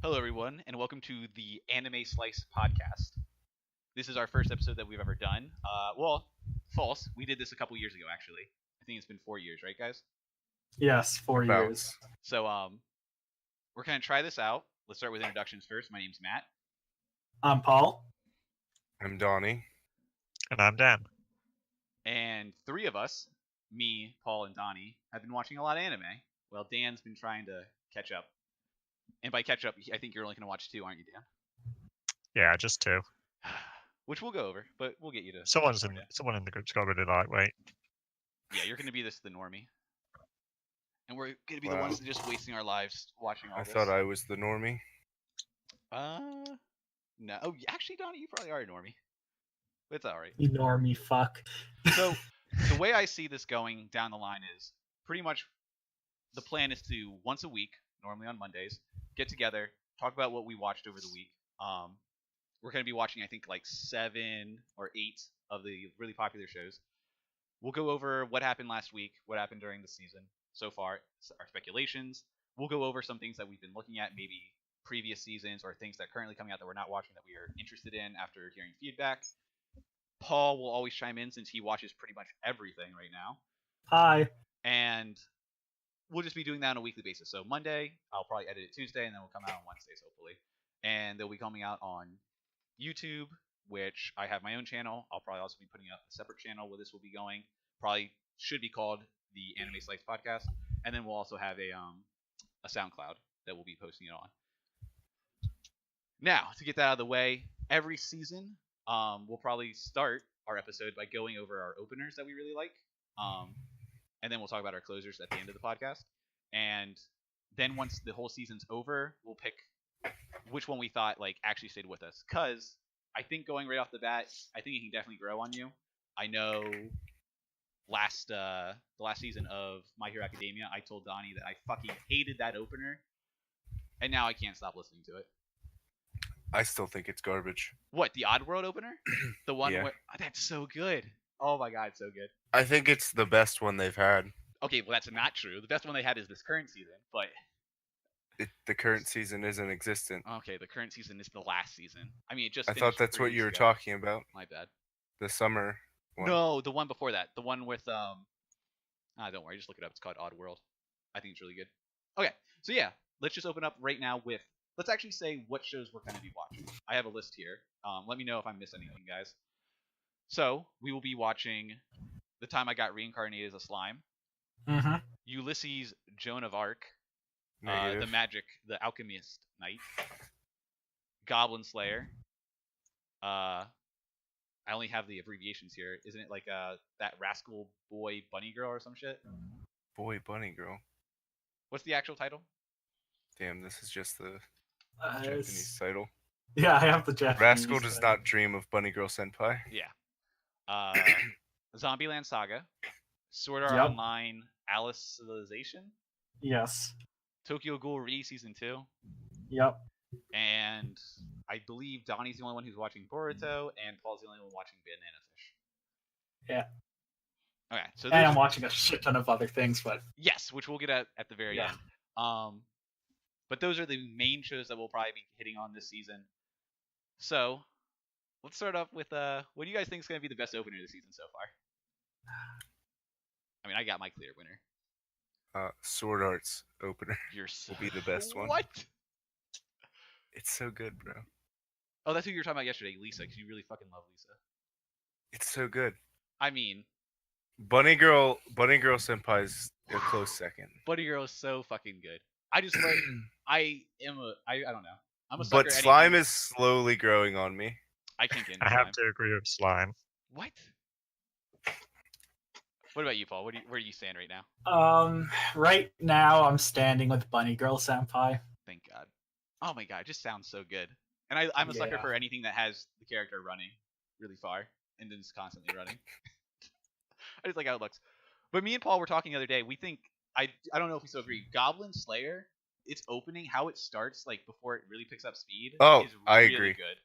Hello, everyone, and welcome to the Anime Slice podcast. This is our first episode that we've ever done. False. We did this a couple years ago, actually. I think it's been 4 years, right, guys? Yes, 4 About. years. So, we're gonna try this out. Let's start with introductions first. My name's Matt, I'm Paul. I'm Donnie. And I'm Dan. and three of us, me, Paul, and Donnie, have been watching a lot of anime. Well, Dan's been trying to catch up, and by catch up, I think you're only gonna watch two, aren't you, Dan? Yeah, just two. Which we'll go over, but we'll get you to. Someone start in it. the group's got really lightweight. Yeah, you're gonna be the normie, and we're gonna be the Wow. ones that just wasting our lives watching all I this. thought I was the normie. No. Oh, actually, Donnie, you probably are a normie. But it's all right. You normie fuck. So the way I see this going down the line is pretty much the plan is to once a week, normally on Mondays, get together, talk about what we watched over the week. We're gonna be watching, I think, like 7 or 8 of the really popular shows. We'll go over what happened last week, what happened during the season so far, our speculations. We'll go over some things that we've been looking at, maybe previous seasons or things that are currently coming out that we're not watching that we are interested in after hearing feedback. Paul will always chime in since he watches pretty much everything right now. Hi. And we'll just be doing that on a weekly basis. So Monday, I'll probably edit it Tuesday, and then we'll come out on Wednesdays, hopefully. And they'll be coming out on YouTube, which I have my own channel. I'll probably also be putting up a separate channel where this will be going. Probably should be called the Anime Slice Podcast. And then we'll also have a SoundCloud that we'll be posting it on. Now, to get that out of the way, every season, we'll probably start our episode by going over our openers that we really like. And then we'll talk about our closers at the end of the podcast. And then once the whole season's over, we'll pick which one we thought like actually stayed with us. Cause I think going right off the bat, I think it can definitely grow on you. I know the last season of My Hero Academia, I told Donnie that I fucking hated that opener, and now I can't stop listening to it. I still think it's garbage. What, the Oddworld opener? The one Yeah. where that's so good. Oh my god, it's so good. I think it's the best one they've had. Okay, well that's not true. The best one they had is this current season, but The current season isn't existent. okay, the current season is the last season. I mean, it just. I thought finished that's 3 what you weeks were ago. talking about. My bad. The summer one. No, the one before that. The one with don't worry, just look it up. It's called Oddworld. I think it's really good. Okay, so yeah, let's just open up right now with. Let's actually say what shows we're going to be watching. I have a list here. Let me know if I miss anything, guys. So we will be watching The Time I Got Reincarnated as a Slime, Mm-hmm. Ulysses, Joan of Arc, Negative. the Alchemist Knight, Goblin Slayer. I only have the abbreviations here. Isn't it like that Rascal Boy Bunny Girl or some shit? Boy, bunny girl. What's the actual title? Damn, this is just the Japanese title. Yeah, I have the Japanese. Rascal does title. not dream of bunny girl senpai. Yeah. Zombieland Saga, Sword Art Yep. Online, Alicization, Yes. Tokyo Ghoul Re Season 2, Yep. and I believe Donnie's the only one who's watching Boruto, and Paul's the only one watching Banana Fish. Yeah. Okay, so And I'm there's- watching a shit ton of other things, but yes, which we'll get at the very Yeah. end. But those are the main shows that we'll probably be hitting on this season. So, let's start off with what do you guys think is going to be the best opener of the season so far? I mean, I got my clear winner. Sword Art's opener. You're so... Will be the best one. What? It's so good, bro. Oh, that's who you were talking about yesterday, Lisa, because you really fucking love Lisa. It's so good. I mean, Bunny girl senpai's a close second. Buddy Girl is so fucking good. I just like, I don't know. I'm a sucker. But anytime- slime is slowly growing on me. I can't get into I have slime. to agree with Slime. What? What about you, Paul? Where do you stand right now? Right now I'm standing with Bunny Girl Senpai. Thank God. Oh my God, it just sounds so good. And I'm a sucker Yeah. for anything that has the character running really far and then just constantly running. I just like how it looks. But me and Paul were talking the other day. We think I don't know if we still agree. Goblin Slayer, its opening, how it starts, like before it really picks up speed. Oh, is I really agree. Good.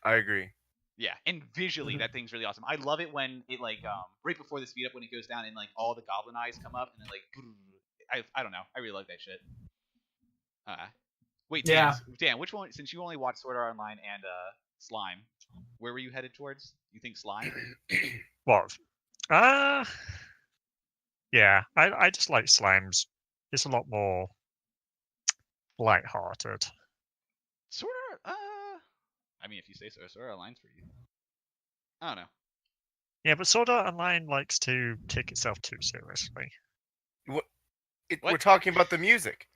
I agree. Yeah, and visually Mhm. that thing's really awesome. I love it when it like right before the speed up when it goes down and like all the goblin eyes come up and then like I don't know. I really like that shit. Wait, Yeah. Dan, which one? Since you only watched Sword Art Online and Slime, where were you headed towards? You think Slime? What? Uh yeah. I just like Slimes. It's a lot more light-hearted. Sword Art. I mean, if you say so, Sword Art Online's for you. I don't know. Yeah, but Sword Art Online likes to take itself too seriously. What? We're talking about the music.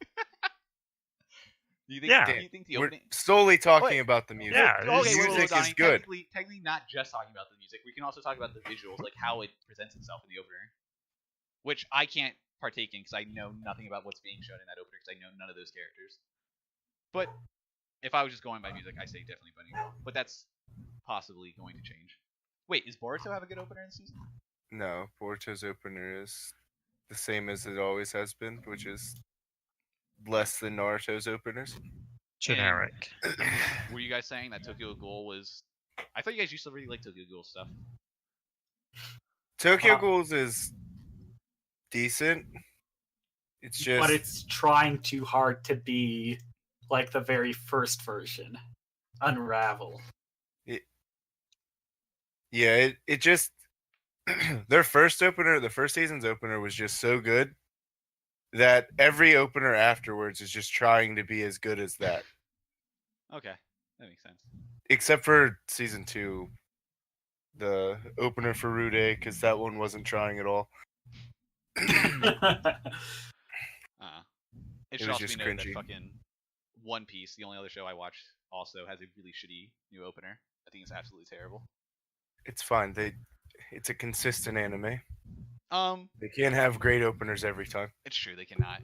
Do you think? Yeah. Do you think the We're opening? solely talking Wait. about the music. Yeah, Okay, it's- wait, music Donnie, is good. Technically, not just talking about the music. We can also talk about the visuals, like how it presents itself in the opener, which I can't partake in because I know nothing about what's being shown in that opener because I know none of those characters. But if I was just going by music, I say definitely Bunny Girl. But that's possibly going to change. Wait, is Boruto have a good opener in the season? No, Boruto's opener is the same as it always has been, which is less than Naruto's openers. Generic. Were you guys saying that Tokyo Ghoul was? I thought you guys used to really like Tokyo Ghoul stuff. Tokyo Uh, Ghouls is decent. It's just But it's trying too hard to be like the very first version. Unravel. yeah, it just their first opener, the first season's opener was just so good that every opener afterwards is just trying to be as good as that. Okay, that makes sense. Except for season 2, the opener for Rude, because that one wasn't trying at all. It It should was also be just noted that cringy. fucking One Piece, the only other show I watch, also has a really shitty new opener. I think it's absolutely terrible. It's fine. It's a consistent anime. Um, They can't have great openers every time. it's true they cannot.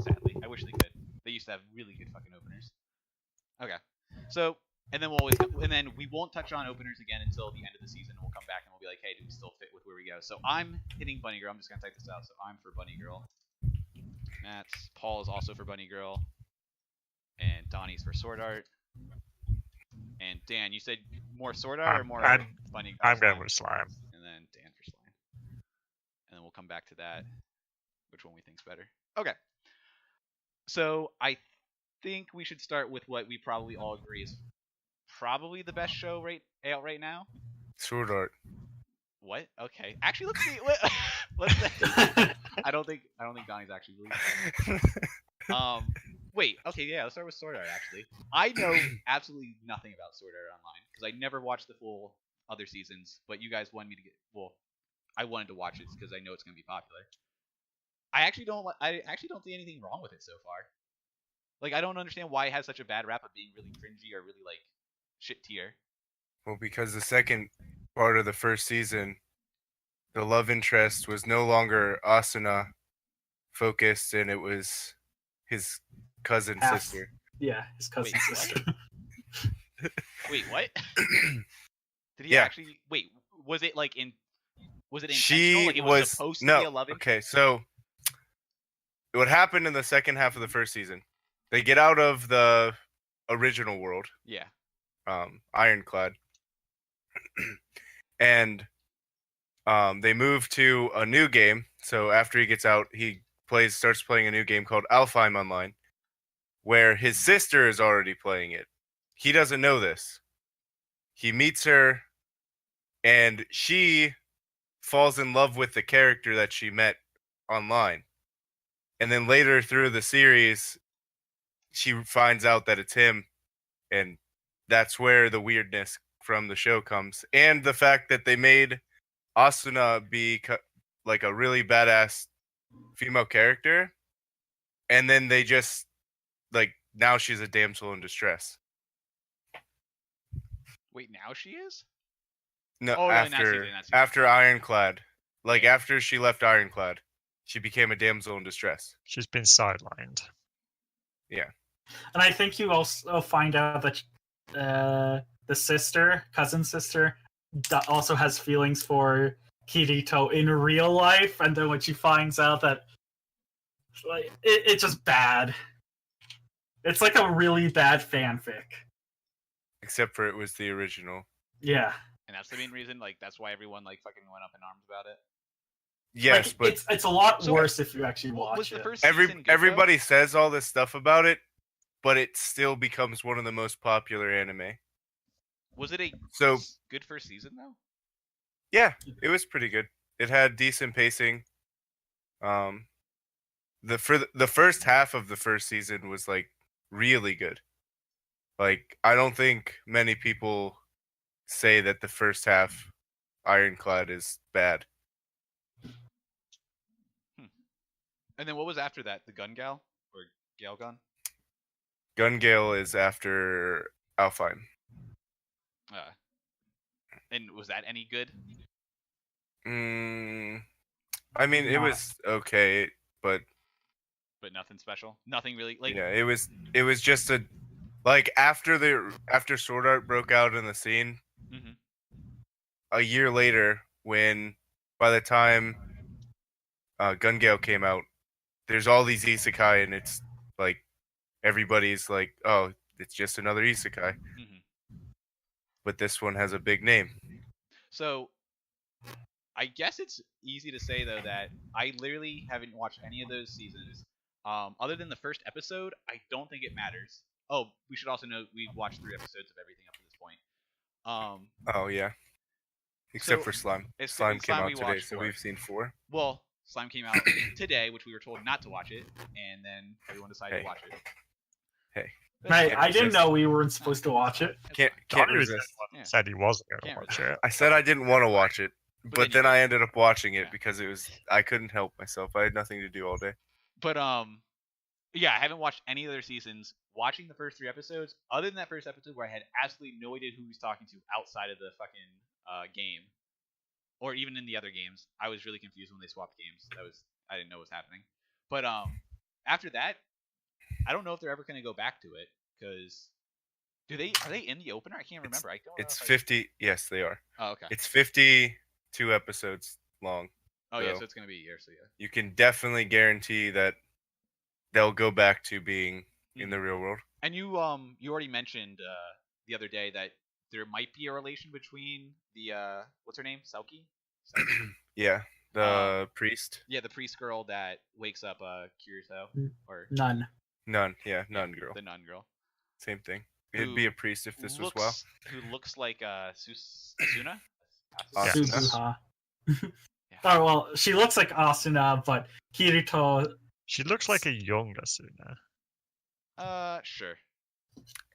Sadly, I wish they could. They used to have really good fucking openers. Okay, so and then we won't touch on openers again until the end of the season. We'll come back and we'll be like, hey, do we still fit with where we go? So I'm hitting Bunny Girl. I'm just gonna type this out. So I'm for Bunny Girl. Matt's Paul is also for Bunny Girl, and Donnie's for Sword Art. And Dan, you said more Sword Art or more Bunny Girl? I'm going with Slime. And then Dan for Slime. And then we'll come back to that. Which one we think's better? Okay. So I think we should start with what we probably all agree is probably the best show out right now. Sword Art. What? Okay. Actually, let's see. Let's. I don't think Donnie's actually believing. Wait. Okay. Yeah. Let's start with Sword Art. Actually, I know absolutely nothing about Sword Art Online because I never watched the full other seasons. But you guys wanted me to get. Well, I wanted to watch it because I know it's going to be popular. I actually don't see anything wrong with it so far. Like, I don't understand why it has such a bad rap of being really cringy or really like shit tier. Well, because the second part of the first season, the love interest was no longer Asuna focused, and it was his cousin Half. sister. Yeah, his cousin Wait, what? sister. Wait, what? Did he Yeah. actually? Wait, was it like in? Was it intentional? She Like it was supposed to no. be a love interest? Okay, so what happened in the second half of the first season? They get out of the original world, Yeah. Ironclad, and they move to a new game. So after he gets out, he starts playing a new game called Alfheim Online, where his sister is already playing it. He doesn't know this. He meets her, and she falls in love with the character that she met online. And then later through the series, she finds out that it's him, and that's where the weirdness from the show comes. And the fact that they made Asuna be like a really badass female character, and then they just like now she's a damsel in distress. Wait, now she is? No, Oh, in that after season, after Ironclad, like Yeah. after she left Ironclad, she became a damsel in distress. She's been sidelined. And I think you also find out that the cousin sister, also has feelings for Kirito in real life, and then when she finds out that, like, it's just bad. It's like a really bad fanfic. Except for it was the original. Yeah. And that's the main reason. Like, that's why everyone like fucking went up in arms about it. Yes, Like, but it's a lot So, worse if you actually Was watch the it. first season good, though? everybody says all this stuff about it, but it still becomes one of the most popular anime. Was it a So good first season though? yeah, it was pretty good. It had decent pacing. The first half of the first season was like really good. Like I don't think many people say that the first half Ironclad is bad. And then what was after that? The Gun Gal or Gal Gun? Gun Gale is after Alfheim. And was that any good? I mean, it Nah. was okay, but But nothing special. Nothing really like. yeah, it was just a like after Sword Art broke out in the scene, Mhm. a year later, when by the time Gun Gale came out, there's all these isekai, and it's like everybody's like, oh, it's just another isekai, Mhm. but this one has a big name. So, I guess it's easy to say though that I literally haven't watched any of those seasons. Other than the first episode, I don't think it matters. Oh, we should also note we've watched 3 episodes of everything up to this point. Oh yeah, except So, for Slime. it's- Slime came Slime we out today, watched so 4. we've seen 4. Well, Slime came out today, which we were told not to watch it, and then everyone decided Hey. to watch it. Hey. That's Hey, okay. I didn't resist. know we weren't supposed to watch it. That's Can't fine. can't Donnie was the resist. one that Yeah. said he wasn't going to Can't watch resist. it. I said I didn't want to watch it, But but then then you I ended up watching it Yeah. because I couldn't help myself. I had nothing to do all day. But yeah, I haven't watched any other seasons. Watching the first 3 episodes, other than that first episode where I had absolutely no idea who he was talking to outside of the fucking game, or even in the other games, I was really confused when they swapped games. I didn't know what was happening. But after that, I don't know if they're ever going to go back to it because are they in the opener? I can't remember. I don't know. It's if I- 50. Yes, they are. Oh, okay. It's 52 episodes long. Oh yeah, so- so it's going to be a year. So yeah. You can definitely guarantee that they'll go back to being in the real world. And you already mentioned the other day that there might be a relation between the what's her name? Selkie? Yeah, the priest. Yeah, the priest girl that wakes up Kirito or None. None. Yeah, none girl. the nun girl. Same thing. It'd be a priest if this was WoW. Who looks like Asuna? Asuna. Suzuha. Yeah. Oh well, she looks like Asuna, but Kirito. She looks like a young Asuna. Sure.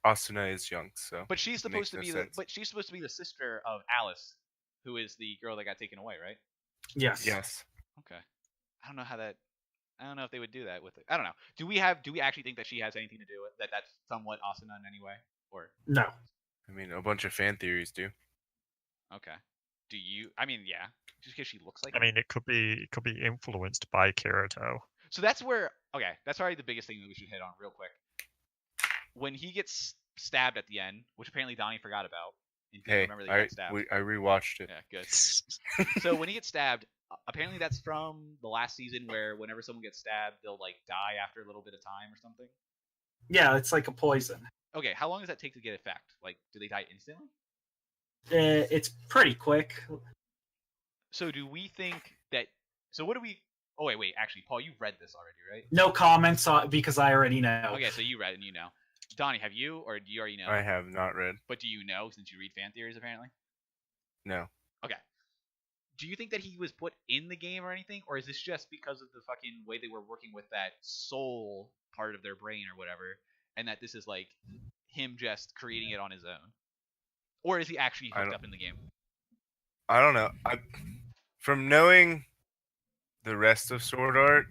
Asuna is young, so. But she's supposed Makes to no be sense. but she's supposed to be the sister of Alice, who is the girl that got taken away, right? Yes. Yes. Okay. I don't know if they would do that with it. I don't know. Do we actually think that she has anything to do with that? That's somewhat Asuna in any way, or No. I mean, a bunch of fan theories do. okay? Do you? I mean, yeah, just because she looks like. I her. mean, it could be influenced by Kirito. So that's where. Okay, that's probably the biggest thing that we should hit on real quick. When he gets stabbed at the end, which apparently Donnie forgot about. And didn't Hey, remember that he got stabbed. I rewatched it. Yeah, good. So when he gets stabbed, apparently that's from the last season where whenever someone gets stabbed, they'll like die after a little bit of time or something. Yeah, it's like a poison. Okay, how long does that take to get effect? Like, do they die instantly? It's pretty quick. So do we think that? So what do we? Oh wait. Actually, Paul, you read this already, right? No comments because I already know. Okay, so you read it and you know. Donnie, have you, or do you already know? I have not read. But do you know since you read fan theories apparently? No. Okay. Do you think that he was put in the game or anything, or is this just because of the fucking way they were working with that soul part of their brain or whatever, and that this is like him just creating it on his own, or is he actually hooked up in the game? I don't know. From knowing the rest of Sword Art,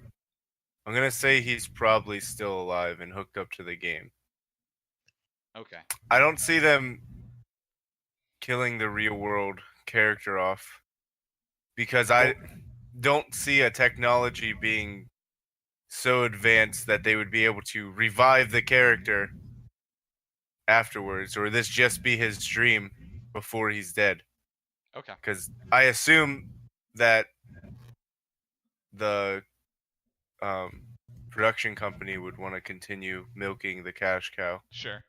I'm gonna say he's probably still alive and hooked up to the game. Okay. I don't see them killing the real world character off because I don't see a technology being so advanced that they would be able to revive the character afterwards, or this just be his dream before he's dead. Okay. Because I assume that the production company would want to continue milking the cash cow. Sure.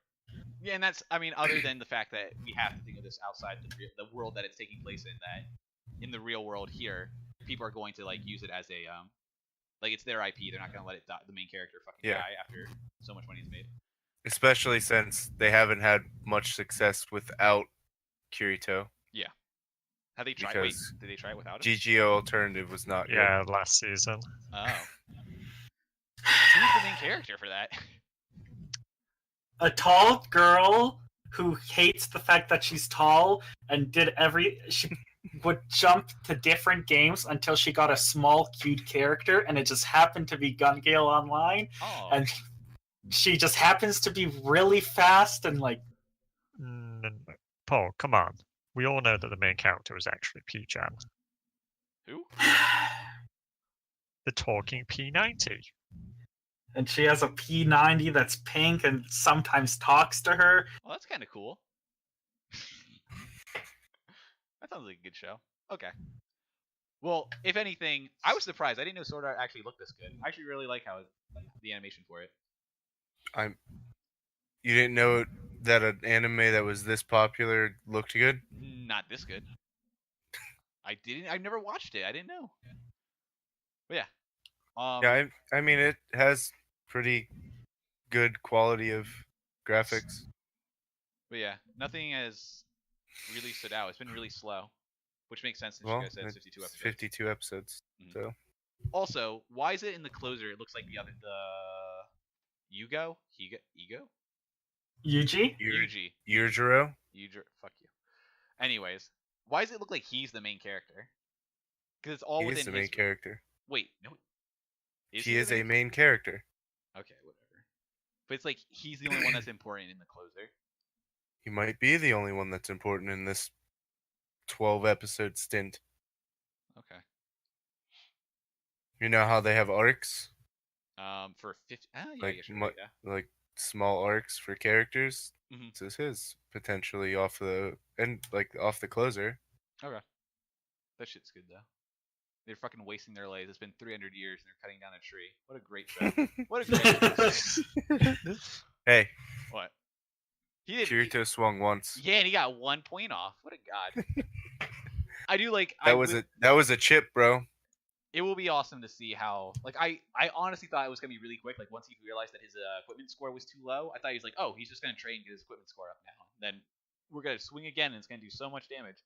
Yeah, and that's, I mean, other than the fact that we have to think of this outside the world that it's taking place in, that in the real world here, people are going to like use it as a like it's their IP. They're not going to let it die, the main character fucking Yeah. die after so much money is made. especially since they haven't had much success without Kirito. Have they tried? Wait, Because did they try it without him? GGO Alternative was not Yeah, last season. Oh. So who's the main character for that? A tall girl who hates the fact that she's tall and she would jump to different games until she got a small cute character, and it just happened to be Gun Gale Online, Oh. and she just happens to be really fast and like Paul, come on. We all know that the main character is actually P-Chan, Who? the talking P90. and she has a P90 that's pink and sometimes talks to her. Well, that's kind of cool. That sounds like a good show. Okay. Well, if anything, I was surprised. I didn't know Sword Art actually looked this good. I actually really like the animation for it. You didn't know that an anime that was this popular looked good? Not this good. I didn't. I've never watched it. I didn't know. But yeah. Yeah, I mean it has pretty good quality of graphics. But yeah, nothing has really stood out. It's been really slow, which makes sense since Well, you guys said it's 52 it's episodes. 52 episodes. Mhm. So Also, why is it in the closer? It looks like the Ego. Yuji? Yuji. Yujiro, Fuck you. Anyways, why does it look like he's the main character? Because it's all he within is the main his. character. Wait, no. He is a main character. Okay, whatever. But it's like he's the only one that's important in the closer. He might be the only one that's important in this 12 episode stint. Okay. You know how they have arcs? For 50. Oh, yeah, Like, yeah, sure, right, yeah. Like small arcs for characters. Mhm. This is his potentially off the off the closer. Okay. That shit's good though. They're fucking wasting their lives. It's been 300 years and they're cutting down a tree. What a great show. What a great. Hey, What? He did. Kirito swung once. Yeah, and he got 1 point off. What a god. I do like. That was a chip, bro. It will be awesome to see how. Like I honestly thought it was gonna be really quick. Like once he realized that his equipment score was too low, I thought he was like, oh, he's just gonna train and get his equipment score up now. Then we're gonna swing again and it's gonna do so much damage.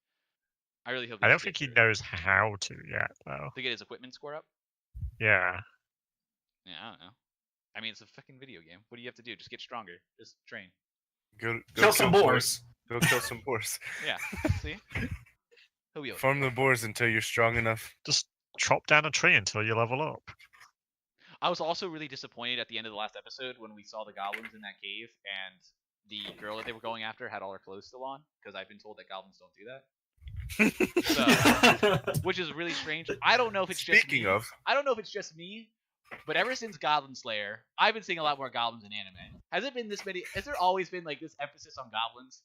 I really hope. I don't think he knows how to yet, though. To get his equipment score up. Yeah. Yeah, I don't know. I mean, it's a fucking video game. What do you have to do? Just get stronger. Just train. Go Kill some boars. Go kill some boars. Yeah. See. He'll be okay. Farm the boars until you're strong enough. Just chop down a tree until you level up. I was also really disappointed at the end of the last episode when we saw the goblins in that cave and the girl that they were going after had all her clothes still on, because I've been told that goblins don't do that. So, which is really strange. I don't know if it's just me. I don't know if it's just me, but ever since Goblin Slayer, I've been seeing a lot more goblins in anime. Has it been this many? Has there always been like this emphasis on goblins?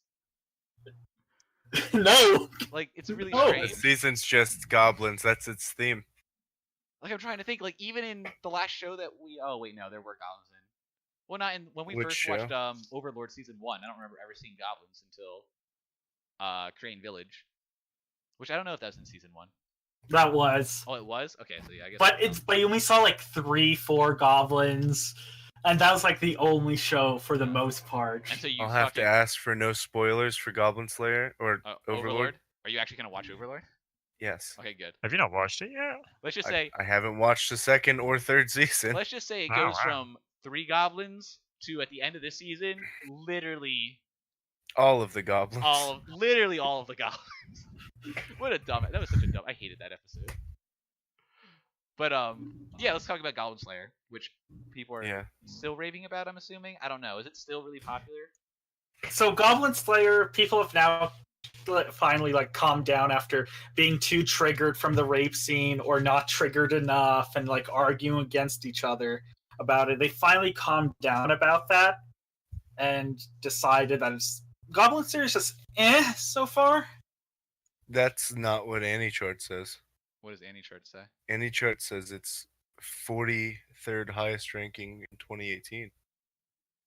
No. Like it's really No. strange. The season's just goblins. That's its theme. Like I'm trying to think. Like even in the last show that we. Oh wait, no, there were goblins in. Well, not in when we Which first show? watched Overlord season 1. I don't remember ever seeing goblins until Crane Village, which I don't know if that was in season 1. That was. Oh, it was. Okay, so yeah, I guess. But you only saw like 3-4 goblins, and that was like the only show for the most part. And so you I'll have to fucking- ask for no spoilers for Goblin Slayer or Overlord. Are you actually gonna watch Overlord? Yes. Okay, good. Have you not watched it yet? Let's just say. I haven't watched the second or third season. Let's just say it Oh, goes wow. from 3 goblins to at the end of this season, literally All of the goblins. literally all of the goblins. What a dumb. That was such a dumb. I hated that episode. But yeah, let's talk about Goblin Slayer, which people are Yeah. still raving about. I'm assuming. I don't know. Is it still really popular? So Goblin Slayer, people have now finally like calmed down after being too triggered from the rape scene or not triggered enough and like arguing against each other about it. They finally calmed down about that and decided that Goblin Slayer is just so far. That's not what AniChart says. What does Annie Chart say? AniChart says it's 43rd highest ranking in 2018.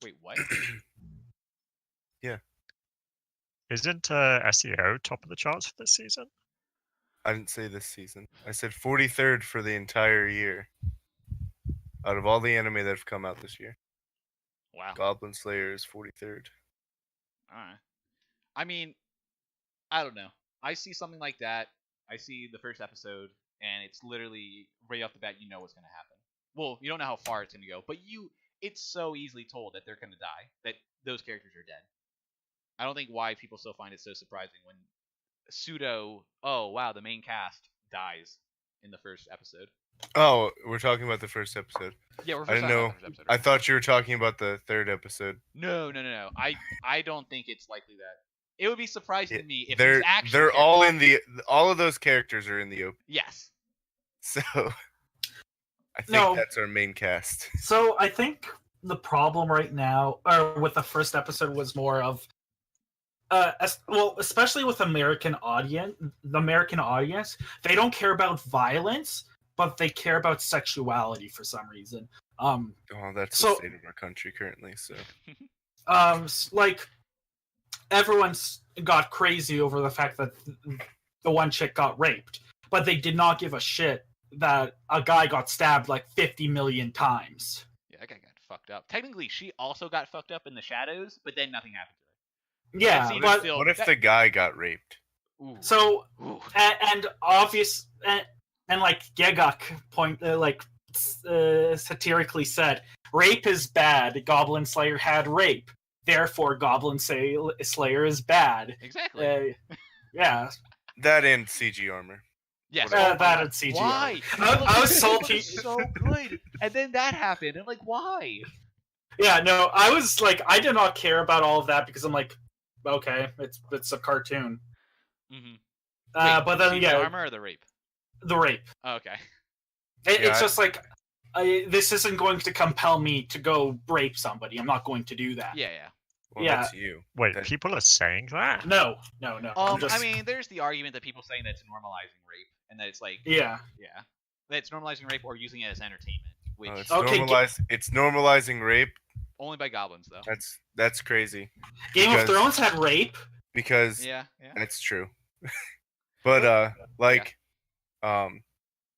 Wait, what? Isn't SEO top of the charts for this season? I didn't say this season. I said 43rd for the entire year. Out of all the anime that have come out this year. Wow. Goblin Slayer is 43rd. All right. I mean, I don't know. I see something like that. I see the first episode, and it's literally right off the bat, you know what's going to happen. Well, you don't know how far it's going to go, but it's so easily told that they're going to die, that those characters are dead. I don't think why people still find it so surprising when oh wow, the main cast dies in the first episode. Oh, we're talking about the first episode. Yeah, we're I didn't know. the first episode. I thought you were talking about the 3rd episode. No. I don't think it's likely that. It would be surprising to me if they're these action they're all characters- in the all of those characters are in the open. Yes. So I think No. that's our main cast. So I think the problem right now, or with the first episode, was more of, especially with the American audience, they don't care about violence, but they care about sexuality for some reason. Oh, that's So- the state of our country currently. So Like everyone's got crazy over the fact that the one chick got raped, but they did not give a shit that a guy got stabbed like 50 million times. Yeah, that guy got fucked up. Technically, she also got fucked up in the shadows, but then nothing happened to her. Yeah, scene but still- what if that- the guy got raped? Ooh. so Ooh. and obvious and like Gegak satirically said, rape is bad. Goblin Slayer had rape, therefore Goblin Slayer is bad. Exactly. Yeah, That and CG armor. Yes. that and CGI. Why? I was It salty. looked so good, and then that happened, and like, why? Yeah, no, I was like, I did not care about all of that because I'm like, okay, it's a cartoon. Mm-hmm. But then the yeah, armor or the rape? the rape. Oh, okay. Yeah, It's just like, this isn't going to compel me to go rape somebody. I'm not going to do that. Yeah. Well, Yeah. that's you. Wait, That- people are saying that? No. I'm just, I mean, there's the argument that people saying that it's normalizing rape, and that it's like, yeah. that it's normalizing rape or using it as entertainment, which Oh, it's Okay, it's normalizing rape. only by goblins though. That's crazy Game of Because- Thrones had rape. because Yeah. that's true. But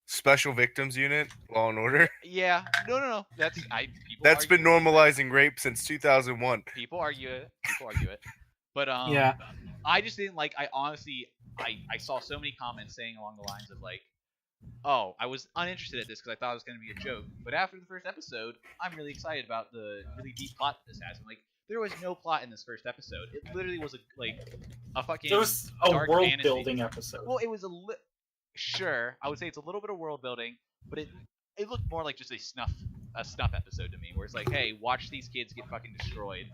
Special Victims Unit, Law and Order. Yeah. No. That's people That's argue been normalizing rape since 2001. People argue it. But Yeah. I just didn't like. I honestly, I saw so many comments saying along the lines of like, "Oh, I was uninterested at this because I thought it was going to be a joke." But after the first episode, I'm really excited about the really deep plot that this has. And like, there was no plot in this first episode. It literally was a fucking. It was a dark world fantasy. building episode. Well, it was sure. I would say it's a little bit of world building, but it looked more like just a snuff episode to me, where it's like, hey, watch these kids get fucking destroyed,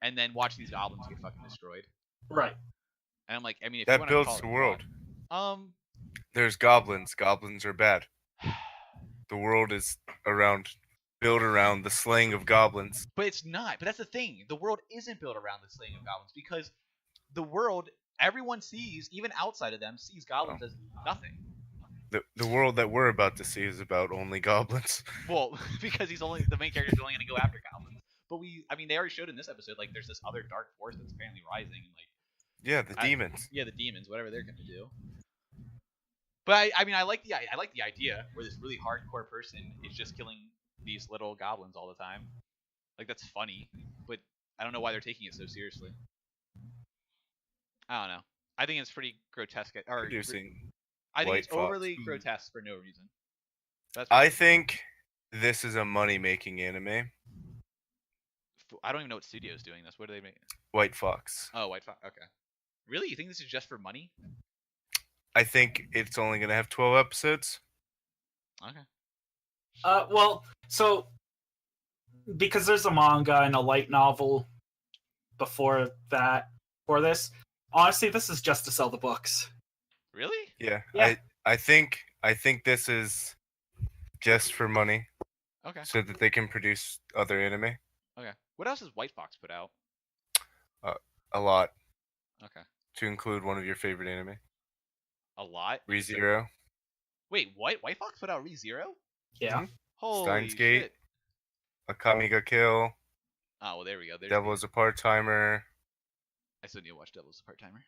and then watch these goblins get fucking destroyed. Right. And I'm like, I mean, if you That wanna builds call it the world. plot- There's goblins. Goblins are bad. The world is built around the slaying of goblins. but it's not. But that's the thing. The world isn't built around the slaying of goblins because the world everyone sees, even outside of them, sees goblins as nothing. The world that we're about to see is about only goblins. Well, because the main character's only going to go after goblins. But they already showed in this episode, like, there's this other dark force that's apparently rising, and like, Yeah, the demons. yeah, the demons, whatever they're going to do. But I like the idea where this really hardcore person is just killing these little goblins all the time. Like, that's funny, but I don't know why they're taking it so seriously. I don't know. I think it's pretty grotesque. Producing. I think White it's Fox. overly grotesque for no reason. That's I think this is a money-making anime. I don't even know what studio's doing this. What do they make? White Fox. Oh, White Fox. Okay. Really? You think this is just for money? I think it's only gonna have 12 episodes. Okay. Well, so because there's a manga and a light novel before this, honestly, this is just to sell the books. Really? Yeah. Yeah. I think this is just for money, Okay. so that they can produce other anime. Okay. What else has White Fox put out? A lot, Okay. to include one of your favorite anime, A lot. ReZero. Wait, White Fox put out ReZero? Yeah. Holy Steins Gate. shit. Akami ga Kill. Oh, well, there we go. There's Devil is a part-timer. I still need to watch Devil's a Part-Timer.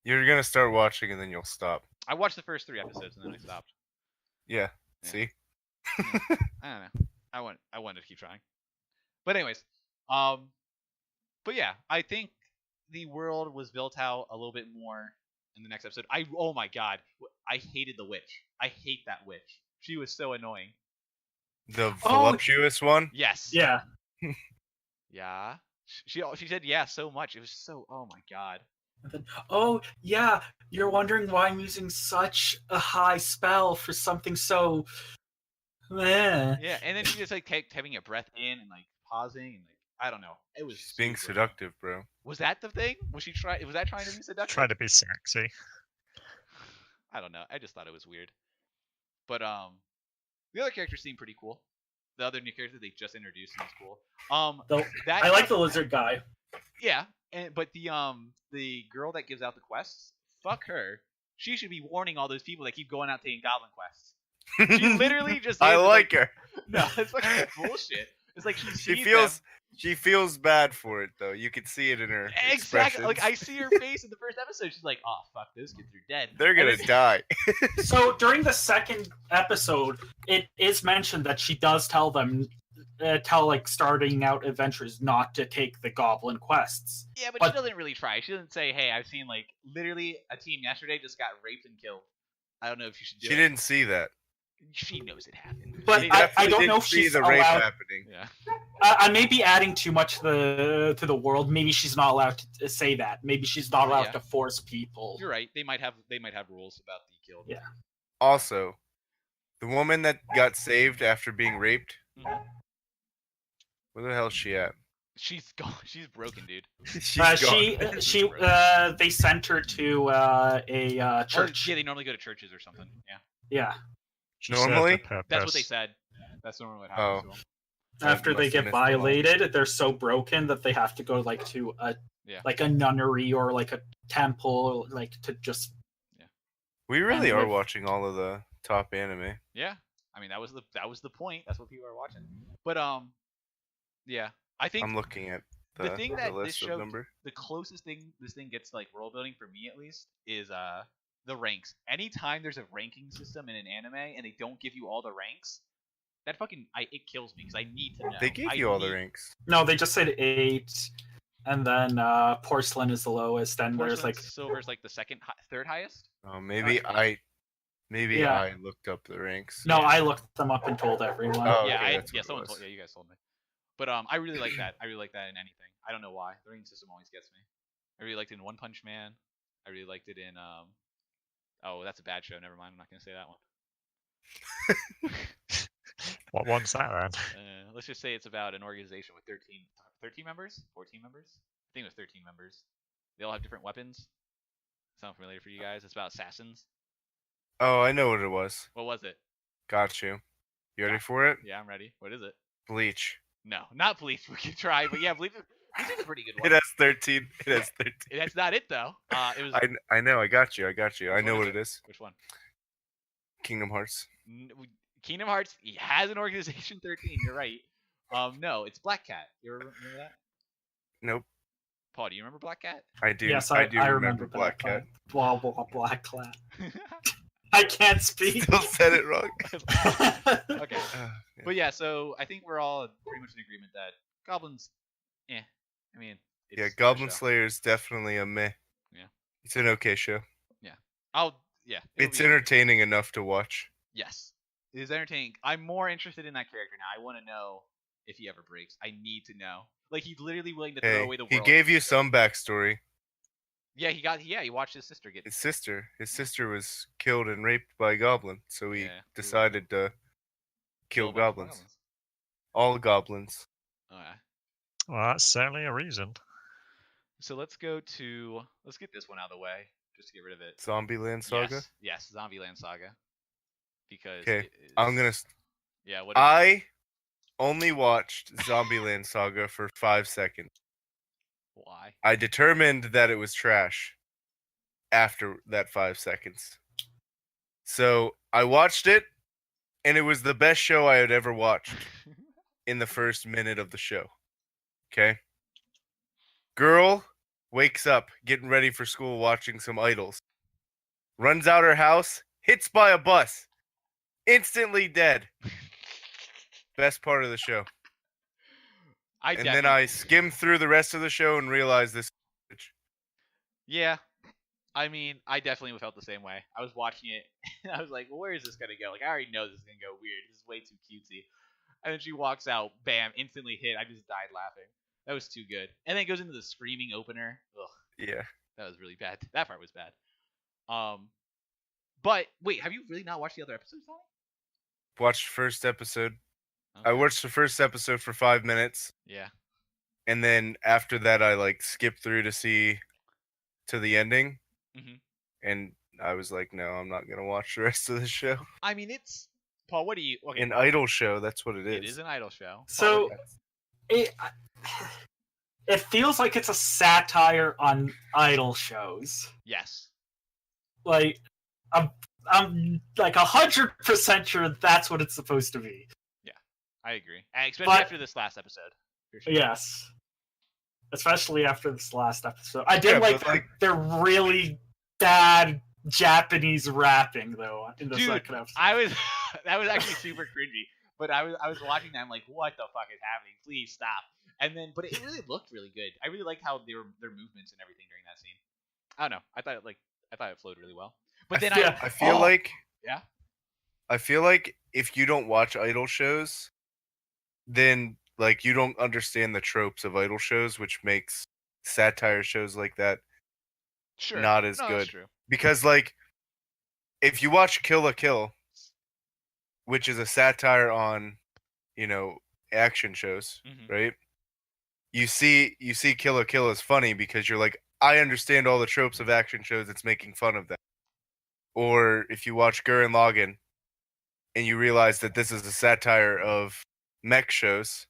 You're gonna start watching and then you'll stop. I watched the first 3 episodes and then I stopped. Yeah. Yeah. See. I don't know. I wanted to keep trying. But anyways, um, but yeah, I think the world was built out a little bit more in the next episode. Oh my god, I hated the witch. I hate that witch. She was so annoying. The Oh. voluptuous one. Yes. Yeah. Yeah. She said yeah so much. It was so. Oh my god. And then, oh yeah, you're wondering why I'm using such a high spell for something so. Meh. Yeah, and then she just like having a breath in and like pausing and like I don't know. It was She's being super annoying. seductive, bro. Was that the thing? Was that trying to be seductive? Try to be sexy. I don't know. I just thought it was weird. But the other characters seem pretty cool. The other new character they just introduced seems cool. I like the lizard guy. Yeah, but the girl that gives out the quests, fuck her. She should be warning all those people that keep going out taking goblin quests. She literally just. I like her. No, it's like bullshit. It's like She feels bad for it though. You can see it in her exactly. expressions. Like I see her face in the first episode. She's like, "Oh fuck, those kids are dead. They're gonna die. So during the second episode, it is mentioned that she does tell them, like starting out adventurers not to take the goblin quests. Yeah, but But- she doesn't really try. She doesn't say, "Hey, I've seen like literally a team yesterday just got raped and killed. I don't know if you should do She it." didn't see that. She knows it happened. But She I Definitely don't know didn't if see she's the rape allowed. happening. yeah. I may be adding too much to the world. Maybe she's not allowed to say that. Maybe she's not allowed Yeah. to force people. You're right. They might have rules about the killed. Yeah. Also, the woman that got saved after being raped, Mhm. where the hell is she at? She's gone. She's broken, dude. She's gone. They sent her to a church. Yeah, they normally go to churches or something. Yeah, Yeah. She served her Normally? purpose. that's what they said. That's normally what happens. To them. After must they have get missed the ball. violated, they're so broken that they have to go like to a Yeah. like a nunnery or like a temple, like to just. We really And are with- watching all of the top anime. Yeah, I mean that was the point. That's what people are watching. But yeah, I think I'm looking at the the, thing the that this list show of number. the closest thing this thing gets like world building for me at least is the ranks. Anytime there's a ranking system in an anime and they don't give you all the ranks, that fucking it kills me because I need to know. They gave I you all the need- ranks. No, they just said 8, and then porcelain is the lowest, and there's like silver's like the third highest. Oh, maybe Yeah. I looked up the ranks. no. I looked them up and told everyone. Oh, yeah, okay, that's what it someone was. told. Yeah, you guys told me. But I really like that. I really like that in anything. I don't know why. The ranking system always gets me. I really liked it in One Punch Man. I really liked it in Oh, that's a bad show. Never mind. I'm not gonna say that one. What one's that then? Let's just say it's about an organization with 13 members, 14 members. I think it was 13 members. They all have different weapons. Sound familiar for you guys? It's about assassins. Oh, I know what it was. What was it? Got you. You ready for it? Yeah, I'm ready. What is it? Bleach. No, not Bleach. We can try, but yeah, Bleach is a pretty good one. It has 13. It has 13. That's not it though. It was I know. I got you. I Which know one what is it is. which one? Kingdom Hearts. Kingdom Hearts has an organization 13. You're right. No, it's Black Cat. You remember that? Nope. Paul, do you remember Black Cat? I do. Yes, I do I remember Black Cat. Blah blah Black Cat. I can't speak. Still said it wrong. Okay. But yeah, so I think we're all pretty much in agreement that goblins, I mean, it's Yeah, a Goblin show. Slayer is definitely a meh. Yeah. It's an okay show. It'll It's be- entertaining enough to watch. Yes, it is entertaining. I'm more interested in that character now. I want to know if he ever breaks. I need to know. Like he's literally willing to throw Hey, away the world. he gave you some backstory. Yeah, he watched his sister get. His sister was killed and raped by a goblin, so he Yeah, ooh. decided to kill a bunch of goblins. All goblins. Oh, yeah. Well, that's certainly a reason. So let's get this one out of the way, just to get rid of it. Zombieland Saga. Yes, Zombieland Saga. Because Okay, it is- I'm gonna. Yeah, what is it? I only watched Zombieland Saga for 5 seconds. Why? I determined that it was trash after that 5 seconds. So I watched it, and it was the best show I had ever watched in the first minute of the show. Okay? Girl wakes up, getting ready for school, watching some idols. Runs out her house, hits by a bus. Instantly dead. Best part of the show. I and then I skimmed through the rest of the show and realized this. Yeah. I mean, I definitely felt the same way. I was watching it, and I was like, well, where is this going to go? Like, I already know this is going to go weird. This is way too cutesy. And then she walks out, bam, instantly hit. I just died laughing. That was too good. And then it goes into the screaming opener. Ugh, Yeah. that was really bad. That part was bad. But, wait, have you really not watched the other episodes, Tommy? Watched first episode. Okay. I watched the first episode for 5 minutes, Yeah. and then after that, I like skipped through to see to the ending, Mhm. and I was like, no, I'm not gonna watch the rest of the show. I mean, it's... Paul, what do you... Okay, An idol show, that's what it is. it is an idol show. Paul, So what it feels like it's a satire on idol shows. yes. Like I'm like 100% sure that's what it's supposed to be. I agree. Especially But- after this last episode. For sure. Yes. Especially after this last episode. I did Yeah, like but, like- their really bad Japanese rapping though in the Dude, second episode. I was that was actually super cringy. But I was watching that. I'm like, what the fuck is happening? Please stop. And then, but it really looked really good. I really liked how their movements and everything during that scene. I don't know. I thought it flowed really well. But then Yeah. I feel like Yeah? I feel like if you don't watch idol shows, then like you don't understand the tropes of idol shows, which makes satire shows like that Sure. not as No, good. That's true. Because like if you watch Kill la Kill, which is a satire on, action shows, Mhm. right? You see Kill la Kill as funny because you're like, I understand all the tropes of action shows, it's making fun of them. Or if you watch Gurren Lagann and you realize that this is a satire of mech shows,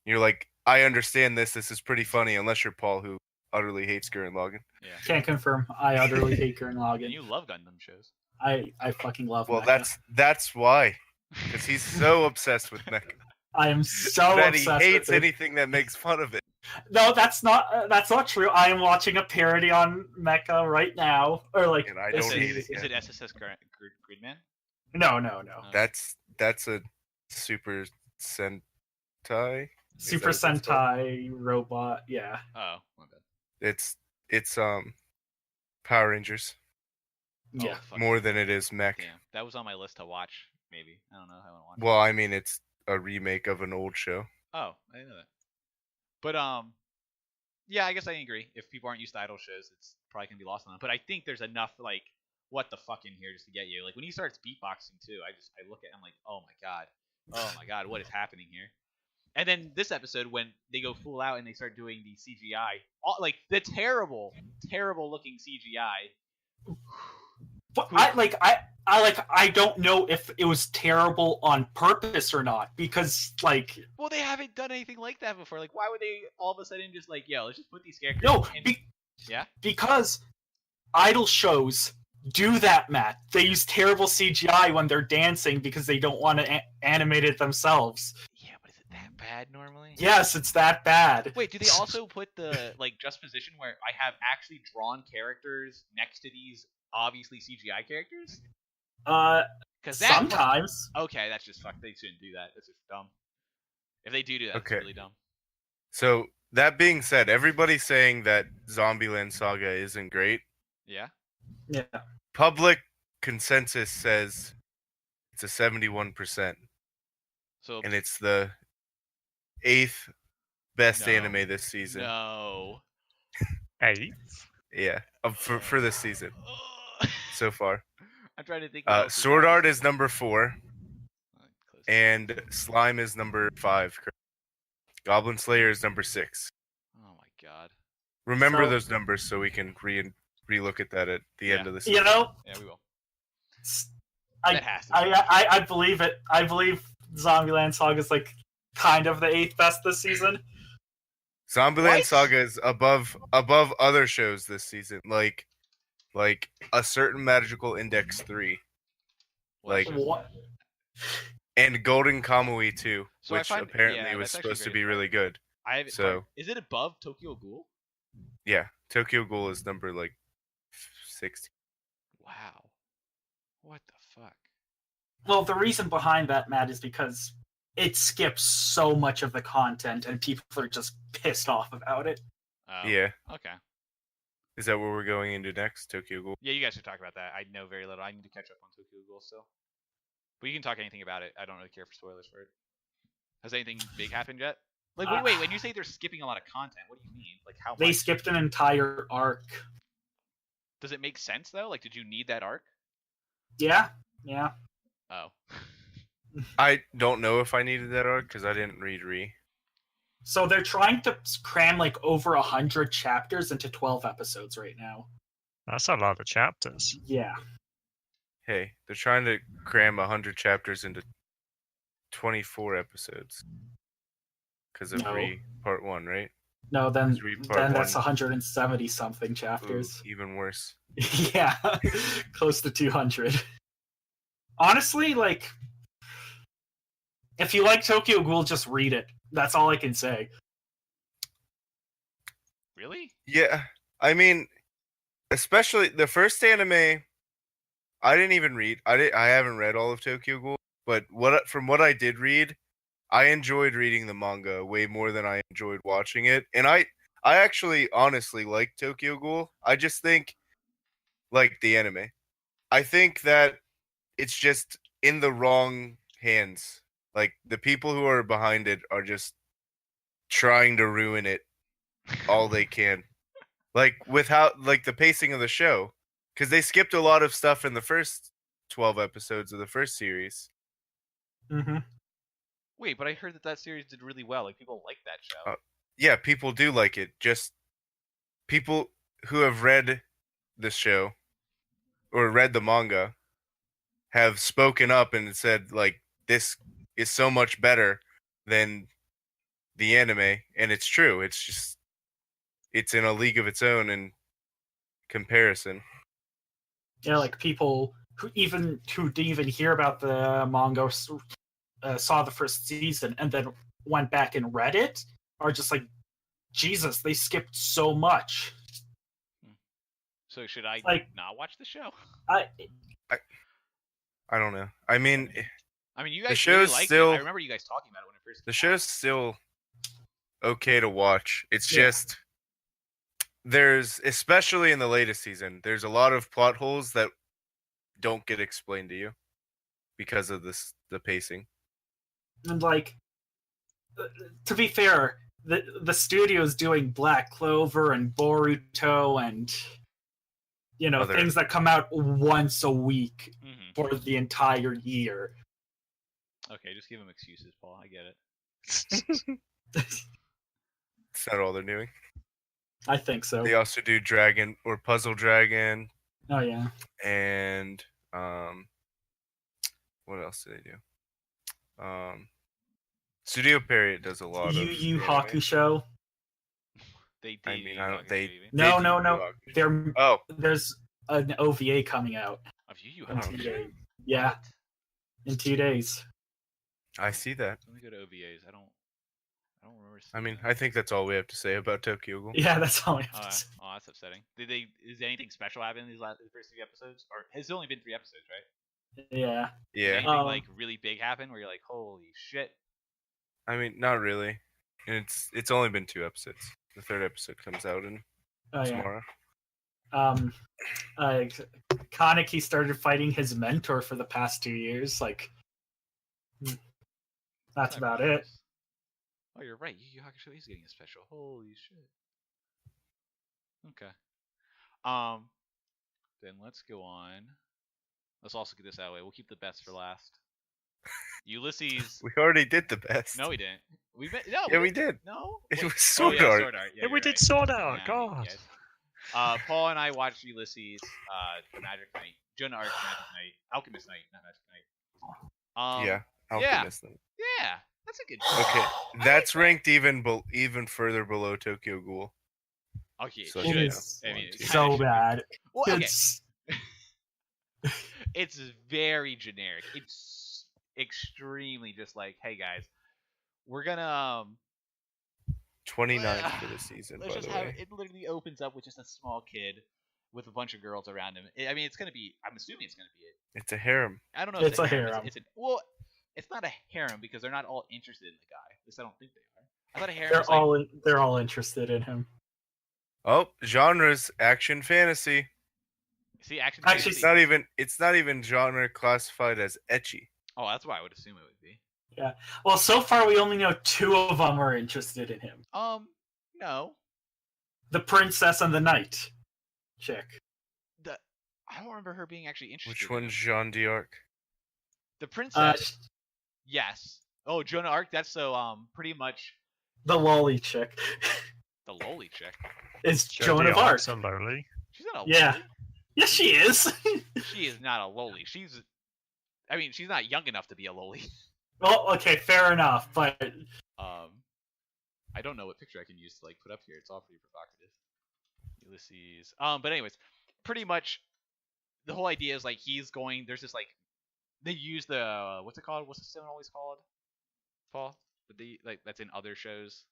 you're like, I understand this is pretty funny, unless you're Paul, who utterly hates Gurren Lagann. Yeah. Can't confirm. I utterly hate Gurren And Lagann. you love Gundam shows. I fucking love Well, Mecha. that's why, because he's so obsessed with mech I am so that he obsessed hates with it. anything that makes fun of it. No, that's not true. I am watching a parody on Mecha right now, or like And I this don't hate is- it Is yet. it SSS Gridman? No. That's a Super Sentai. Super that what it's called? Sentai robot. Yeah. Oh, my bad. It's Power Rangers Oh, Yeah. fuck. more than it is mech. Damn, that was on my list to watch. Maybe I don't know how I want to watch. Well, I mean, it's a remake of an old show. Oh, I didn't know that. But yeah, I guess I agree. If people aren't used to idol shows, it's probably gonna be lost on them. But I think there's enough like what the fuck in here just to get you. Like when he starts beatboxing too, I look at him like, oh my god, what is happening here? And then this episode when they go full out and they start doing the CGI, like the terrible looking CGI. But I don't know if it was terrible on purpose or not, because like Well, they haven't done anything like that before. Like, why would they all of a sudden just like, yo, let's just put these characters? no, in... Yeah? because idol shows do that, Matt. They use terrible CGI when they're dancing because they don't want to animate it themselves. Yeah, but is it that bad normally? Yes, it's that bad. Wait, do they also put the like just position where I have actually drawn characters next to these obviously CGI characters? Because that Sometimes. okay, that's just fuck. They shouldn't do that. That's just dumb. If they do that, Okay. it's really dumb. So that being said, everybody's saying that Zombieland Saga isn't great. Yeah. Yeah. Public consensus says it's a 71%, So and it's the 8th best No. anime this season. no. Hey, Yeah, for this season so far. I'm trying to think. what else is Sword on Art this is number 4, list. Close. and Slime is number 5. Goblin Slayer is number 6. Oh my god. Remember So- those numbers so we can relook at that at the end Yeah. of the season. You know, Yeah, we will. I That has to. Be. I believe it. I believe Zombieland Saga is like kind of the 8th best this season. Zombieland What? Saga is above other shows this season, like a certain Magical Index 3 What like- shows? What? and Golden Kamui 2, So I which find- apparently yeah, was that's actually supposed to very be really good. I have it. so- Is it above Tokyo Ghoul? Yeah, Tokyo Ghoul is number like 60. Wow. What the fuck? Well, the reason behind that, Matt, is because it skips so much of the content, and people are just pissed off about it. Oh, Yeah. Okay. Is that what we're going into next? Tokyo Ghoul? Yeah, you guys should talk about that. I know very little. I need to catch up on Tokyo Ghoul still. But you can talk anything about it. I don't really care for spoilers for it. Has anything big happened yet? Like, wait. When you say they're skipping a lot of content, what do you mean? Like, how They much? skipped an entire arc. Does it make sense though? Like, did you need that arc? Yeah. Oh. I don't know if I needed that arc because I didn't read Re. So they're trying to cram like over 100 chapters into 12 episodes right now. That's a lot of chapters. Yeah. Hey, they're trying to cram 100 chapters into 24 episodes. Because of No. Re Part 1, right? No, then Just read part that's one. 170 something Ooh, chapters. even worse. Yeah, close to 200. Honestly, like, if you like Tokyo Ghoul, just read it. That's all I can say. Really? Yeah, I mean, especially the first anime, I didn't even read. I haven't read all of Tokyo Ghoul, but from what I did read, I enjoyed reading the manga way more than I enjoyed watching it. And I actually honestly like Tokyo Ghoul. I just think like the anime. I think that it's just in the wrong hands. Like the people who are behind it are just trying to ruin it all they can. Like with how like the pacing of the show, because they skipped a lot of stuff in the first 12 episodes of the first series. Mm-hmm. Wait, but I heard that series did really well. Like, people like that show. Yeah, people do like it. Just people who have read the show or read the manga have spoken up and said like this is so much better than the anime, and it's true. It's just it's in a league of its own in comparison. Yeah, like people who didn't even hear about the manga saw the first season and then went back and read it are just like, Jesus, they skipped so much. So should I Like- not watch the show? I don't know. I mean, I mean, you The guys show's really liked still- it. I remember you guys talking about it when it first the came show's out. still okay to watch. It's Yeah. just there's, especially in the latest season, there's a lot of plot holes that don't get explained to you because of the pacing. And like, to be fair, the studio's doing Black Clover and Boruto and Other- things that come out once a week Mhm. for the entire year. Okay, just give him excuses, Paul. I get it. It's not all they're doing. I think so. They also do Dragon or Puzzle Dragon Oh yeah. and what else do they do? Studio Period does a lot Yu of Yu anime. Hakusho. They I did. mean, I don't- they- No, They no, do no. Yu Hakusho. There's an OVA coming out Of Yu Yu in 2 Hakusho? days. Yeah, What? in 2 days. I see that. Let me go to OVAs. I don't remember. I mean, seeing I think that's all we have to say about Tokyo Ghoul. Yeah, that's all I have that. to say. Oh, that's upsetting. Is anything special happen in these first 3 episodes? Or has it only been 3 episodes, right? Yeah. Did Yeah, anything Um, like really big happen where you're like, holy shit? I mean, not really. And it's only been 2 episodes. The 3rd episode comes out in Oh yeah. tomorrow. Kaneki started fighting his mentor for the past 2 years. Like, that's about it. Oh, you're right. Yu Yu Hakusho is getting a special. Holy shit. Okay. Then let's go on. Let's also get this out of the way. We'll keep the best for last. Ulysses. We already did the best. No, we didn't. We did. No. It What? was Oh, Sword yeah, Art. Sword Art. Yeah, Yeah, we you're did right. Sword Art. Yeah, God. yes. Paul and I watched Ulysses, Magic Knight, Joan of Arc, Magic Knight, Alchemist Knight, not Magic Knight. Yeah, yeah. Alchemist Knight. Yeah, that's a good show. Okay, I that's like ranked even further below Tokyo Ghoul. that. Okay, So, it It should. is I mean, it so kinda should be. bad. Well, okay, It's it's very generic. It's extremely just like, hey guys, we're gonna 29th for the season, let's by just the have way. it. Literally opens up with just a small kid with a bunch of girls around him. I mean, it's gonna be. I'm assuming it's gonna be it. It's a harem. I don't know. It's If a harem. harem. It's it's not a harem because they're not all interested in the guy. At least I don't think they are. I thought a harem was like They're all interested in him. Oh, genres action fantasy. see action. Actually, fantasy. It's not even genre classified as ecchi. Oh, that's why I would assume it would be. Well, so far we only know 2 of them are interested in him: No. the princess and the knight chick. I don't remember her being actually interested. Which in one's him. Jean d'Arc? The princess. Yes. Oh, Joan of Arc. That's so pretty much The lolly chick the lowly chick. is Joan of Arc. So lonely. She's not a Yeah. lowly. Yes, she is. She is not a lowly. She's not young enough to be a lowly. Well, okay, fair enough, but I don't know what picture I can use to like put up here. It's all pretty provocative. Ulysses. But anyways, pretty much the whole idea is like he's going. There's this like they use the what's it called? What's the stone always called? Paul, that's in other shows.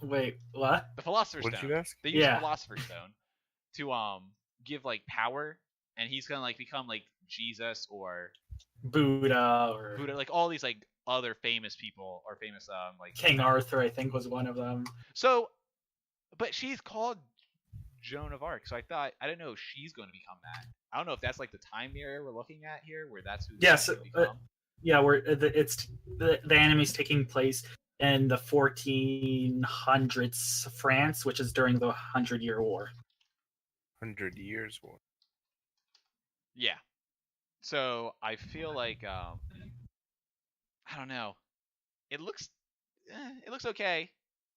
wait, what? The Philosopher's What did Stone. you ask? They use Yeah. the Philosopher's Stone to give like power, and he's gonna like become like Jesus or Buddha or Buddha, like all these like other famous people or famous like King Arthur, I think, was one of them. So, but she's called Joan of Arc, so I didn't know if she's going to become that. I don't know if that's like the time era we're looking at here, where that's who Yes, she's gonna become. Yeah, where the anime's taking place in the 1400s France, which is during the 100-Year War. 100 Years War. Yeah. So I feel like I don't know. It looks okay,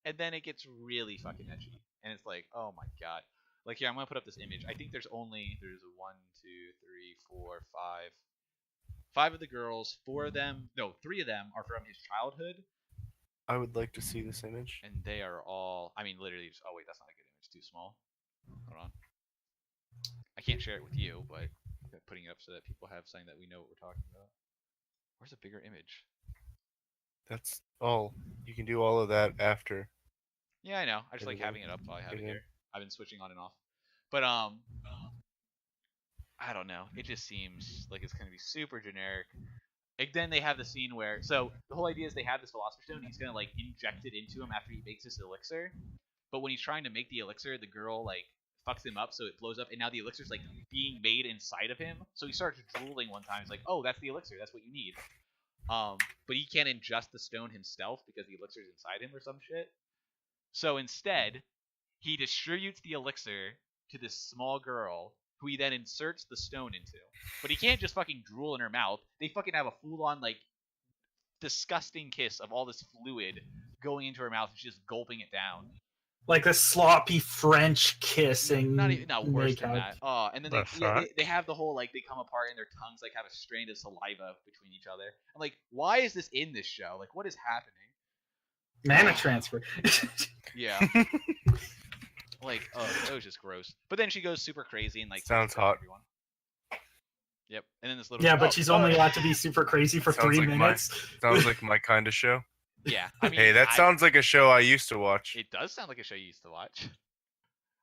and then it gets really fucking edgy, and it's like, oh my god. Like here, I'm gonna put up this image. I think there's 1, 2, 3, 4, 5 of the girls. 3 of them are from his childhood, I would like to see this image. and they are all. I mean, literally. Oh wait, that's not a good image. Too small. Hold on. I can't share it with you, but I'm putting it up so that people have something that we know what we're talking about. Where's a bigger image? That's all. You can do all of that after. Yeah, I know. I just like Everybody having it up while I have it get in. here. I've been switching on and off. But I don't know. It just seems like it's gonna be super generic. And then they have the scene where the whole idea is they have this Philosopher's Stone. He's gonna like inject it into him after he makes this elixir. But when he's trying to make the elixir, the girl like fucks him up, so it blows up, and now the elixir's like being made inside of him. So he starts drooling one time. He's like, "Oh, that's the elixir. That's what you need." But he can't ingest the stone himself because the elixir's inside him or some shit. So instead, he distributes the elixir to this small girl, who he then inserts the stone into. But he can't just fucking drool in her mouth. They fucking have a full-on like disgusting kiss of all this fluid going into her mouth, and she's just gulping it down. Like a sloppy French kissing. Not even worse than makeout. that. Oh, and then The they have the whole like they come apart and their tongues like have a strand of saliva between each other. I'm like, why is this in this show? Like, what is happening? Mana transfer. Yeah. Like, oh, it was just gross. But then she goes super crazy and like Sounds kills hot. Everyone. Yep. And then this little Yeah, but she's only allowed to be super crazy for Sounds 3 like minutes. Sounds like my kind of show. Yeah. I mean, Hey, that sounds like a show I used to watch. It does sound like a show you used to watch.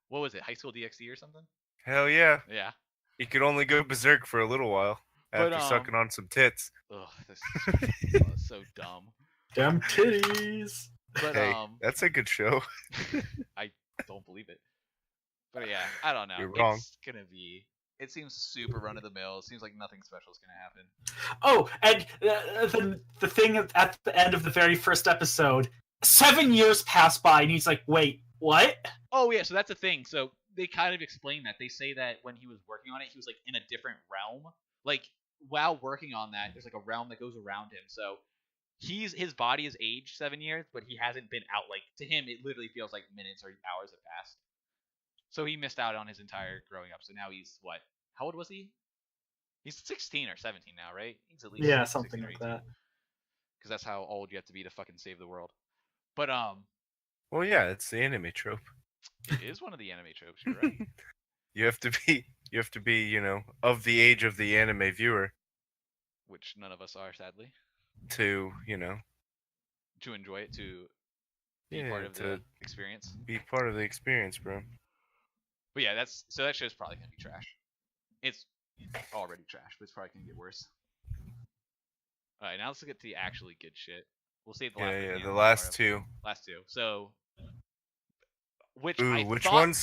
What was it? High School DxD or something? Hell yeah. Yeah. He could only go berserk for a little while But, after sucking on some tits. Ugh, this is so dumb. Damn titties. But Hey, that's a good show. I don't believe it. But yeah, I don't know. You're wrong. It's gonna be. It seems super run of the mill. It seems like nothing special is gonna happen. Oh, and the thing at the end of the very first episode, 7 years pass by, and he's like, "Wait, what?" Oh yeah, so that's the thing. So they kind of explain that. They say that when he was working on it, he was like in a different realm. Like while working on that, there's like a realm that goes around him. So his body is aged 7 years, but he hasn't been out. Like to him, it literally feels like minutes or hours have passed. So he missed out on his entire growing up. So now he's what? How old was he? He's 16 or 17 now, right? He's at least Yeah, 16 something or like 18. that. Because that's how old you have to be to fucking save the world. But Well, yeah, it's the anime trope. it is one of the anime tropes. You're right. You have to be, of the age of the anime viewer Which none of us are, sadly, to, to enjoy it, to be part of the to experience. be part of the experience, bro. But yeah, that show's probably gonna be trash. It's already trash, but it's probably gonna get worse. All right, now let's get to the actually good shit. We'll save the Yeah, last. at yeah, end the of last part. two. Last two. So, which Ooh, I which thought.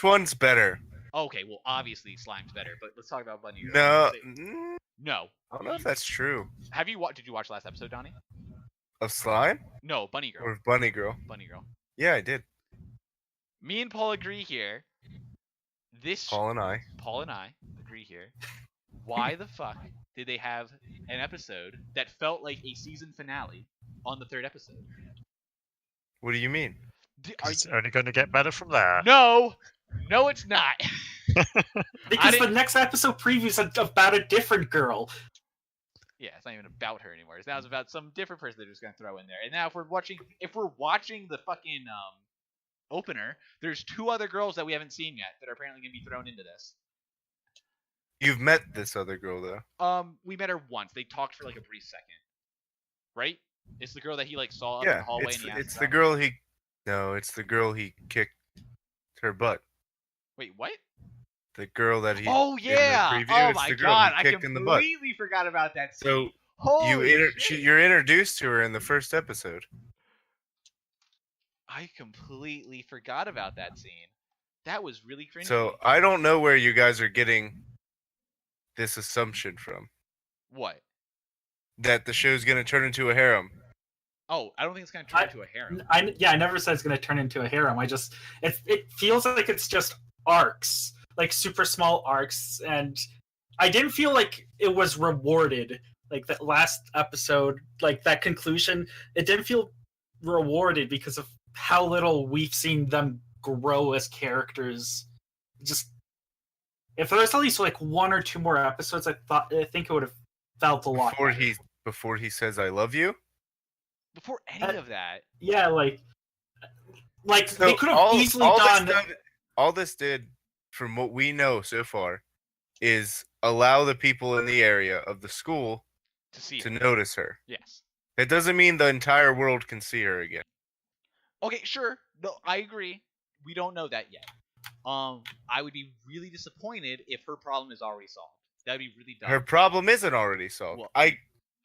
one's better? Okay, well, obviously Slime's better, but let's talk about Bunny Girl. No, No. I don't know if that's true. Have you watched? Did you watch last episode, Donnie? Of Slime No, Bunny Girl. or of Bunny Girl? Bunny Girl. Yeah, I did. Me and Paul agree here. Paul and I. Paul and I agree here. Why the fuck did they have an episode that felt like a season finale on the third episode? What do you mean? It's only going to get better from there. No, it's not. Because the next episode preview is about a different girl. Yeah, it's not even about her anymore. Now it's about some different person they're just gonna throw in there. And now if we're watching the fucking opener, there's two other girls that we haven't seen yet that are apparently gonna be thrown into this. You've met this other girl though. We met her once. They talked for like a brief second, right? It's the girl that he like saw up in the Yeah, hallway. And he asked it's the about. girl he. No, it's the girl he kicked her butt. Wait, what? The girl that he. Oh in the yeah! preview, Oh it's my the girl he god! I kicked in the butt. completely forgot about that scene. So Holy shit. you're introduced to her in the first episode. I completely forgot about that scene. That was really cringy. So I don't know where you guys are getting this assumption from What? that the show's gonna turn into a harem. Oh, I don't think it's gonna turn into a harem. I never said it's going to turn into a harem. It feels like it's just arcs, like super small arcs, and I didn't feel like it was rewarded. Like that last episode, like that conclusion, it didn't feel rewarded because of how little we've seen them grow as characters. Just if there was at least like one or two more episodes, I think it would have felt a lot better. Before he says I love you. Before any of that, Yeah, like So they could have easily done. All this did, from what we know so far, is allow the people in the area of the school to see to her. notice her. Yes. That doesn't mean the entire world can see her again. Okay, sure. No, I agree. We don't know that yet. I would be really disappointed if her problem is already solved. That'd be really dumb. Her problem isn't already solved. Well- I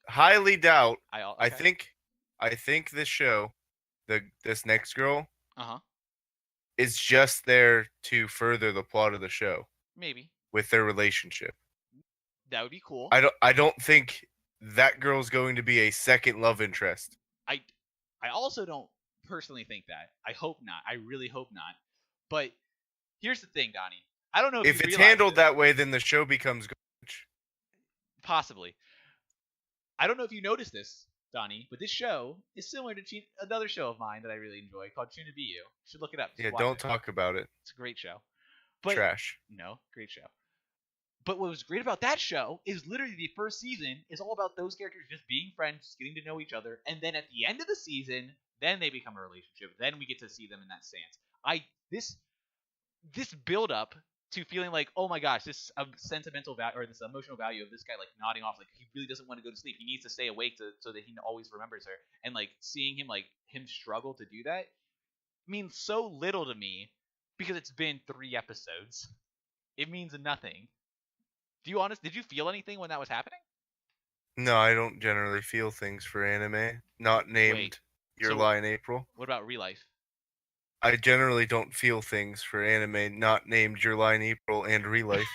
highly doubt. okay. I think this show, this next girl, Uh-huh. is just there to further the plot of the show Maybe. with their relationship. That would be cool. I don't think that girl's going to be a second love interest. I also don't personally think that. I hope not. I really hope not. But here's the thing, Donnie. I don't know If you it's realize handled this. that way, then the show becomes garbage. Possibly. I don't know if you noticed this, Donnie, but this show is similar to another show of mine that I really enjoy called Tune to Be You. You should look it up. Just Yeah, watch don't it. talk about it. It's a great show. But Trash. no, great show. But what was great about that show is literally the first season is all about those characters just being friends, just getting to know each other, and then at the end of the season, then they become a relationship. Then we get to see them in that stance. This build up to feeling like, oh my gosh, this sentimental value or this emotional value of this guy like nodding off, like he really doesn't want to go to sleep. He needs to stay awake so that he always remembers her. And like seeing him struggle to do that means so little to me because it's been 3 episodes. It means nothing. Did you feel anything when that was happening? No, I don't generally feel things for anime. Not named Wait, Your so- Lie in April. What about real life? I generally don't feel things for anime not named Your Lie in April and Real Life.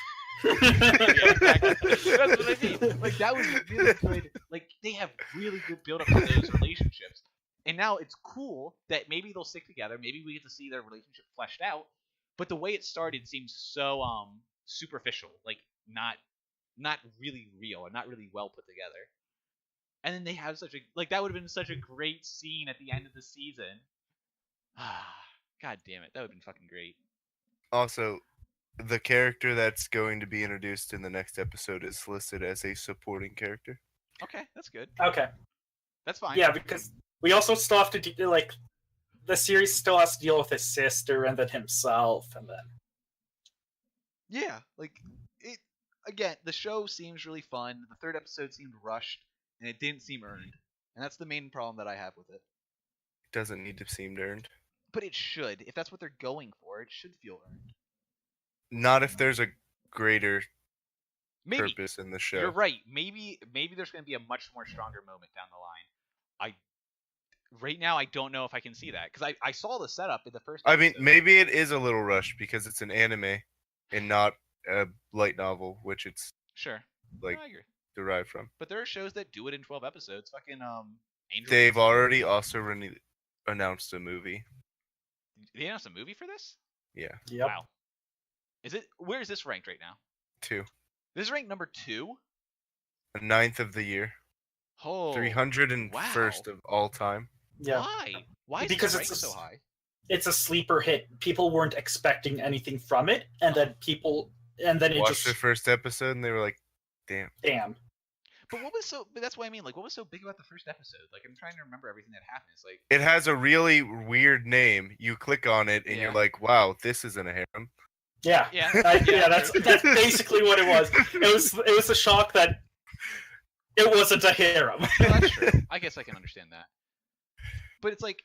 Yeah, exactly. That's what I mean. Like that was really good. Like they have really good build up to those relationships. And now it's cool that maybe they'll stick together. Maybe we get to see their relationship fleshed out. But the way it started seems so superficial, like not really real and not really well put together. And then they have that would have been such a great scene at the end of the season. God damn it, that would have been fucking great. Also, the character that's going to be introduced in the next episode is listed as a supporting character. Okay, that's good. Okay. That's fine. Yeah, because we also still have to do like the series still has to deal with his sister and then himself and then. Yeah, like it again, the show seems really fun. The third episode seemed rushed and it didn't seem earned. And that's the main problem that I have with it. It doesn't need to seem earned. But it should. If that's what they're going for, it should feel earned. Not if there's a greater maybe purpose in the show. you're right. Maybe there's going to be a much more stronger moment down the line. Right now I don't know if I can see that because I saw the setup in the first. I mean, episode. maybe it is a little rushed because it's an anime and not a light novel, which it's Sure. like No, I agree. derived from. But there are shows that do it in 12 episodes. Fucking Angel. They've Beats. already also announced a movie. They announced a movie for this? Yeah, Yep. Wow. Is it? Where is this ranked right now? 2. This is ranked number 2. The 9th of the year. Oh. 301st of all time. Yeah. Why? Why is Because this it's ranked a so high? It's a sleeper hit. People weren't expecting anything from it, and then it Watched just the first episode and they were like, damn. damn. But what was so? But that's what I mean. Like, what was so big about the first episode? Like, I'm trying to remember everything that happened. It's like, It has a really weird name. You click on it and Yeah. you're like, wow, this isn't a harem. Yeah. yeah, Yeah, that's basically what it was. It was a shock that it wasn't a harem. Well, that's true. I guess I can understand that. But it's like,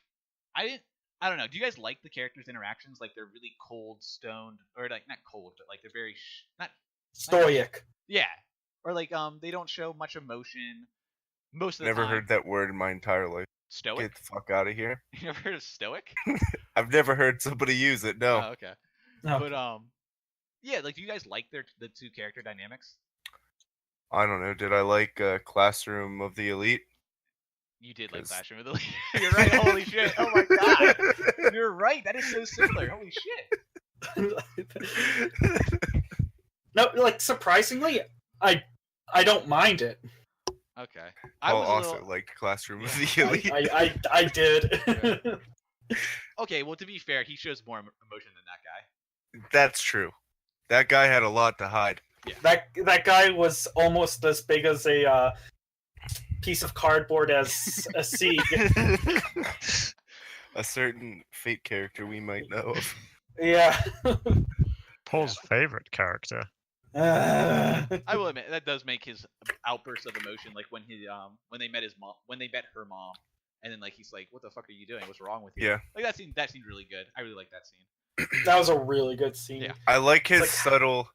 I don't know. Do you guys like the characters' interactions? Like, they're really cold, stoned, or like not cold, but like they're very not. Stoic. Yeah. Or like they don't show much emotion most of the Never time. heard that word in my entire life. Stoic. Get the fuck out of here. You never heard of stoic? I've never heard somebody use it. No. Oh, okay. No. But yeah. Like, do you guys like the two character dynamics? I don't know. Did I like Classroom of the Elite? You did like 'Cause- Classroom of the Elite. You're right. Holy shit. Oh my god. You're right. That is so similar. Holy shit. No, like surprisingly, I don't mind it. Okay. Paul was a also little... liked Classroom of Yeah. the Elite. I did. Okay. Well, to be fair, he shows more emotion than that guy. That's true. That guy had a lot to hide. That guy was almost as big as a piece of cardboard as a seed. A certain Fate character we might know of. Yeah. Paul's favorite character. I will admit that does make his outburst of emotion, like when they met his mom, when they met her mom, and then like he's like, "What the fuck are you doing? What's wrong with you?" Yeah. Like that seemed really good. I really like that scene. That was a really good scene. Yeah. I like his like- subtle,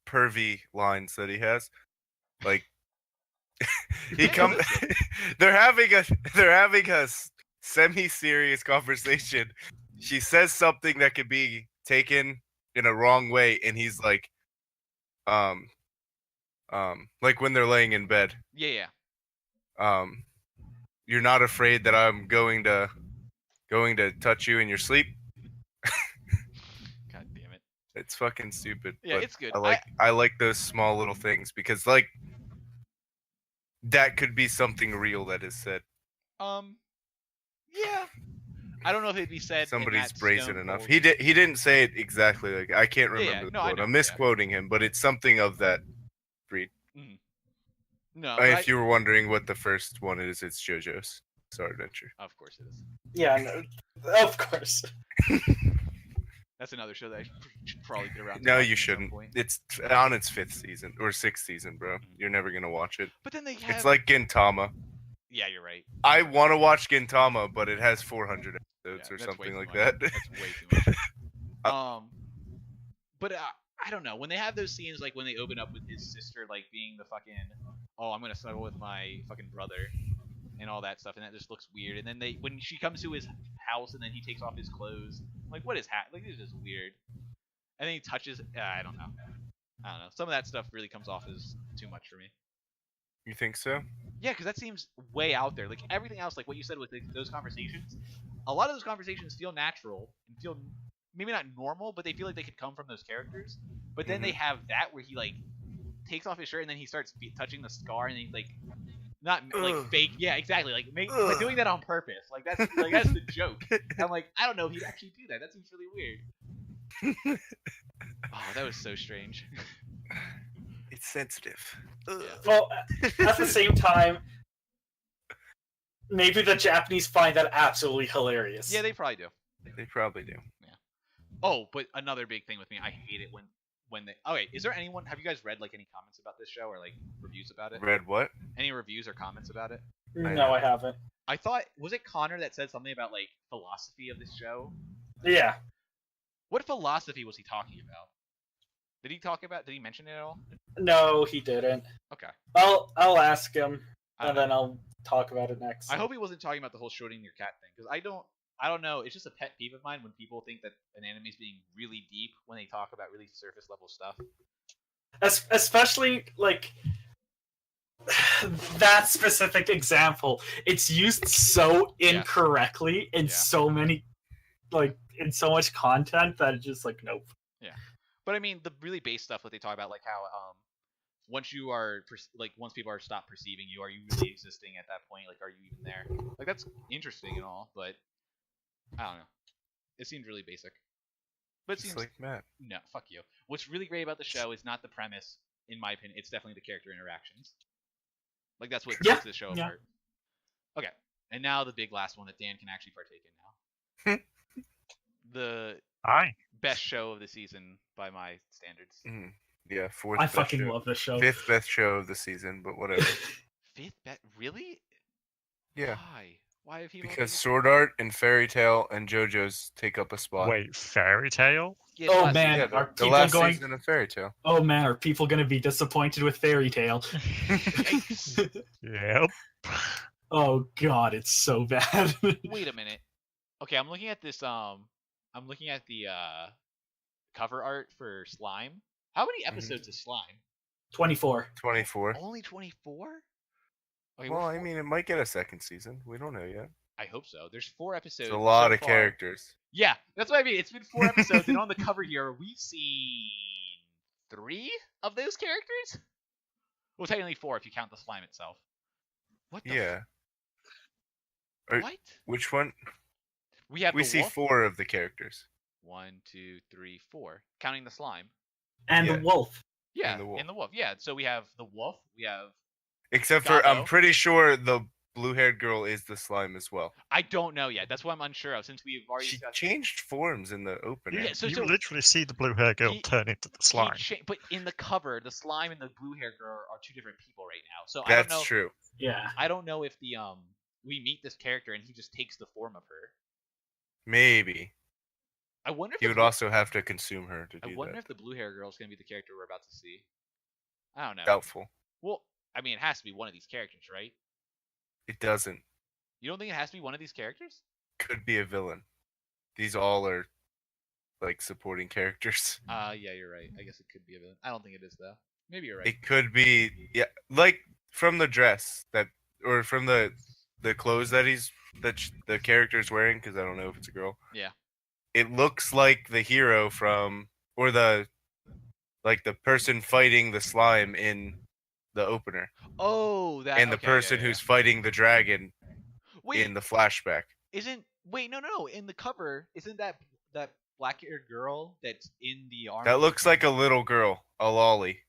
pervy lines that he has. Like he Yeah, come, that's they're having a semi-serious conversation. She says something that could be taken in a wrong way, and he's like, like when they're laying in bed. Yeah. You're not afraid that I'm going to touch you in your sleep? God damn it. It's fucking stupid. Yeah, but it's good. I like those small little things because like that could be something real that is said. Yeah. I don't know if it'd be said. in Somebody's that brazen stone enough. cold- He didn't say it exactly. Like I can't Yeah, remember yeah. the No, I quote. know, I'm yeah. misquoting him, but it's something of that. No. If you were wondering what the first one is, it's JoJo's Bizarre Adventure. Of course it is. Yeah, no, of course. That's another show that I should probably get around. to No, watching you at some shouldn't. point. It's on its 5th season or 6th season, bro. Mhm. You're never gonna watch it. But then they have. It's like Gintama. Yeah, you're right. I want to watch Gintama, but it has 400 episodes Yeah, or that's way something too like much. that. That's way too much. But I don't know. When they have those scenes, like when they open up with his sister, like being the fucking, oh, I'm gonna snuggle with my fucking brother, and all that stuff, and that just looks weird. And then when she comes to his house, and then he takes off his clothes, I'm like, what is like this is just weird. And then he touches. I don't know. Some of that stuff really comes off as too much for me. You think so? Yeah, because that seems way out there. Like everything else, like what you said with those conversations, a lot of those conversations feel natural and feel maybe not normal, but they feel like they could come from those characters. But then they have that where he like takes off his shirt and then he starts touching the scar and he like not like Ugh. fake. Yeah, exactly. Like Ugh. doing that on purpose. Like that's the joke. And I'm like, I don't know if he'd actually do that. That seems really weird. Oh, that was so strange. It's sensitive. Ugh. Yeah. Well, at the same time, maybe the Japanese find that absolutely hilarious. Yeah, they probably do. They probably do. Oh, but another big thing with me, I hate it when they. Okay, is there anyone? Have you guys read like any comments about this show or like reviews about it? Read what? Any reviews or comments about it? No, I haven't. I thought was it Connor that said something about like philosophy of this show? Yeah. What philosophy was he talking about? Did he talk about? Did he mention it at all? No, he didn't. Okay. I'll ask him, I and don't then know. I'll talk about it next. I hope he wasn't talking about the whole shooting your cat thing, because I don't know. It's just a pet peeve of mine when people think that an anime is being really deep when they talk about really surface level stuff. Especially like that specific example. It's used so incorrectly in so many, like in so much content that it's just like nope. Yeah, but I mean the really base stuff that they talk about, like how once you are once people are stopped perceiving you, are you really existing at that point? Like, are you even there? Like, that's interesting and all, but I don't know. It seems really basic. But it Just seems like Matt. no, fuck you. What's really great about the show is not the premise, in my opinion. It's definitely the character interactions. Like, that's what Yeah, sets the show yeah. apart. Okay, and now the big last one that Dan can actually partake in now. The Aye. best show of the season by my standards. Yeah, fourth. I best fucking show. love this show. Fifth best show of the season, but whatever. Fifth bet? Really? Yeah, Why? Why have people? because Sword Art and Fairy Tail and JoJo's take up a spot. Wait, Fairy Tale? Yeah, it's Oh, last man. Yeah, season. Are the people last going? season of Fairy Tail. Oh man, are people gonna be disappointed with Fairy Tail? Yikes. Yep. Oh god, it's so bad. Wait a minute. Okay, I'm looking at this. I'm looking at the cover art for Slime. How many episodes is Slime? 24. 24. Only 24? Okay, Well, I mean, it might get a second season. We don't know yet. I hope so. There's 4 episodes. It's a lot so of far. characters. Yeah, that's what I mean. It's been 4 episodes, and on the cover here, we've seen 3 of those characters. Well, technically 4 if you count the slime itself. What the? Yeah. Or- What? Which one? We have We the see wolf. 4 of the characters. 1, 2, 3, 4, counting the slime. And Yeah. the wolf. Yeah, the wolf. and the wolf. Yeah, so we have the wolf. We have. Except for, I'm Gabo. pretty sure the blue-haired girl is the slime as well. I don't know yet. That's what I'm unsure of, since we've already. She discussed- changed forms in the opener. Yeah, so you literally see the blue hair girl he- turn into the slime. but in the cover, the slime and the blue hair girl are 2 different people right now. So That's I don't know. true. Yeah. I don't know if the we meet this character and he just takes the form of her. Maybe. I wonder if He the would blue- also have to consume her to I do wonder that. if the blue hair girl is gonna be the character we're about to see. I don't know. Doubtful. Well, I mean, it has to be one of these characters, right? It doesn't. You don't think it has to be one of these characters? Could be a villain. These all are, like, supporting characters. Yeah, you're right. I guess it could be a villain. I don't think it is though. Maybe you're right. It could be, yeah, like from the dress that, or from the clothes that the character's wearing, because I don't know if it's a girl. Yeah. It looks like the hero from, or the person fighting the slime in the opener, Oh, that. and the okay, person yeah, yeah. who's fighting the dragon Wait, in the flashback. wait, no. In the cover, isn't that black-haired girl that's in the armor? That looks like a little girl, a lolly.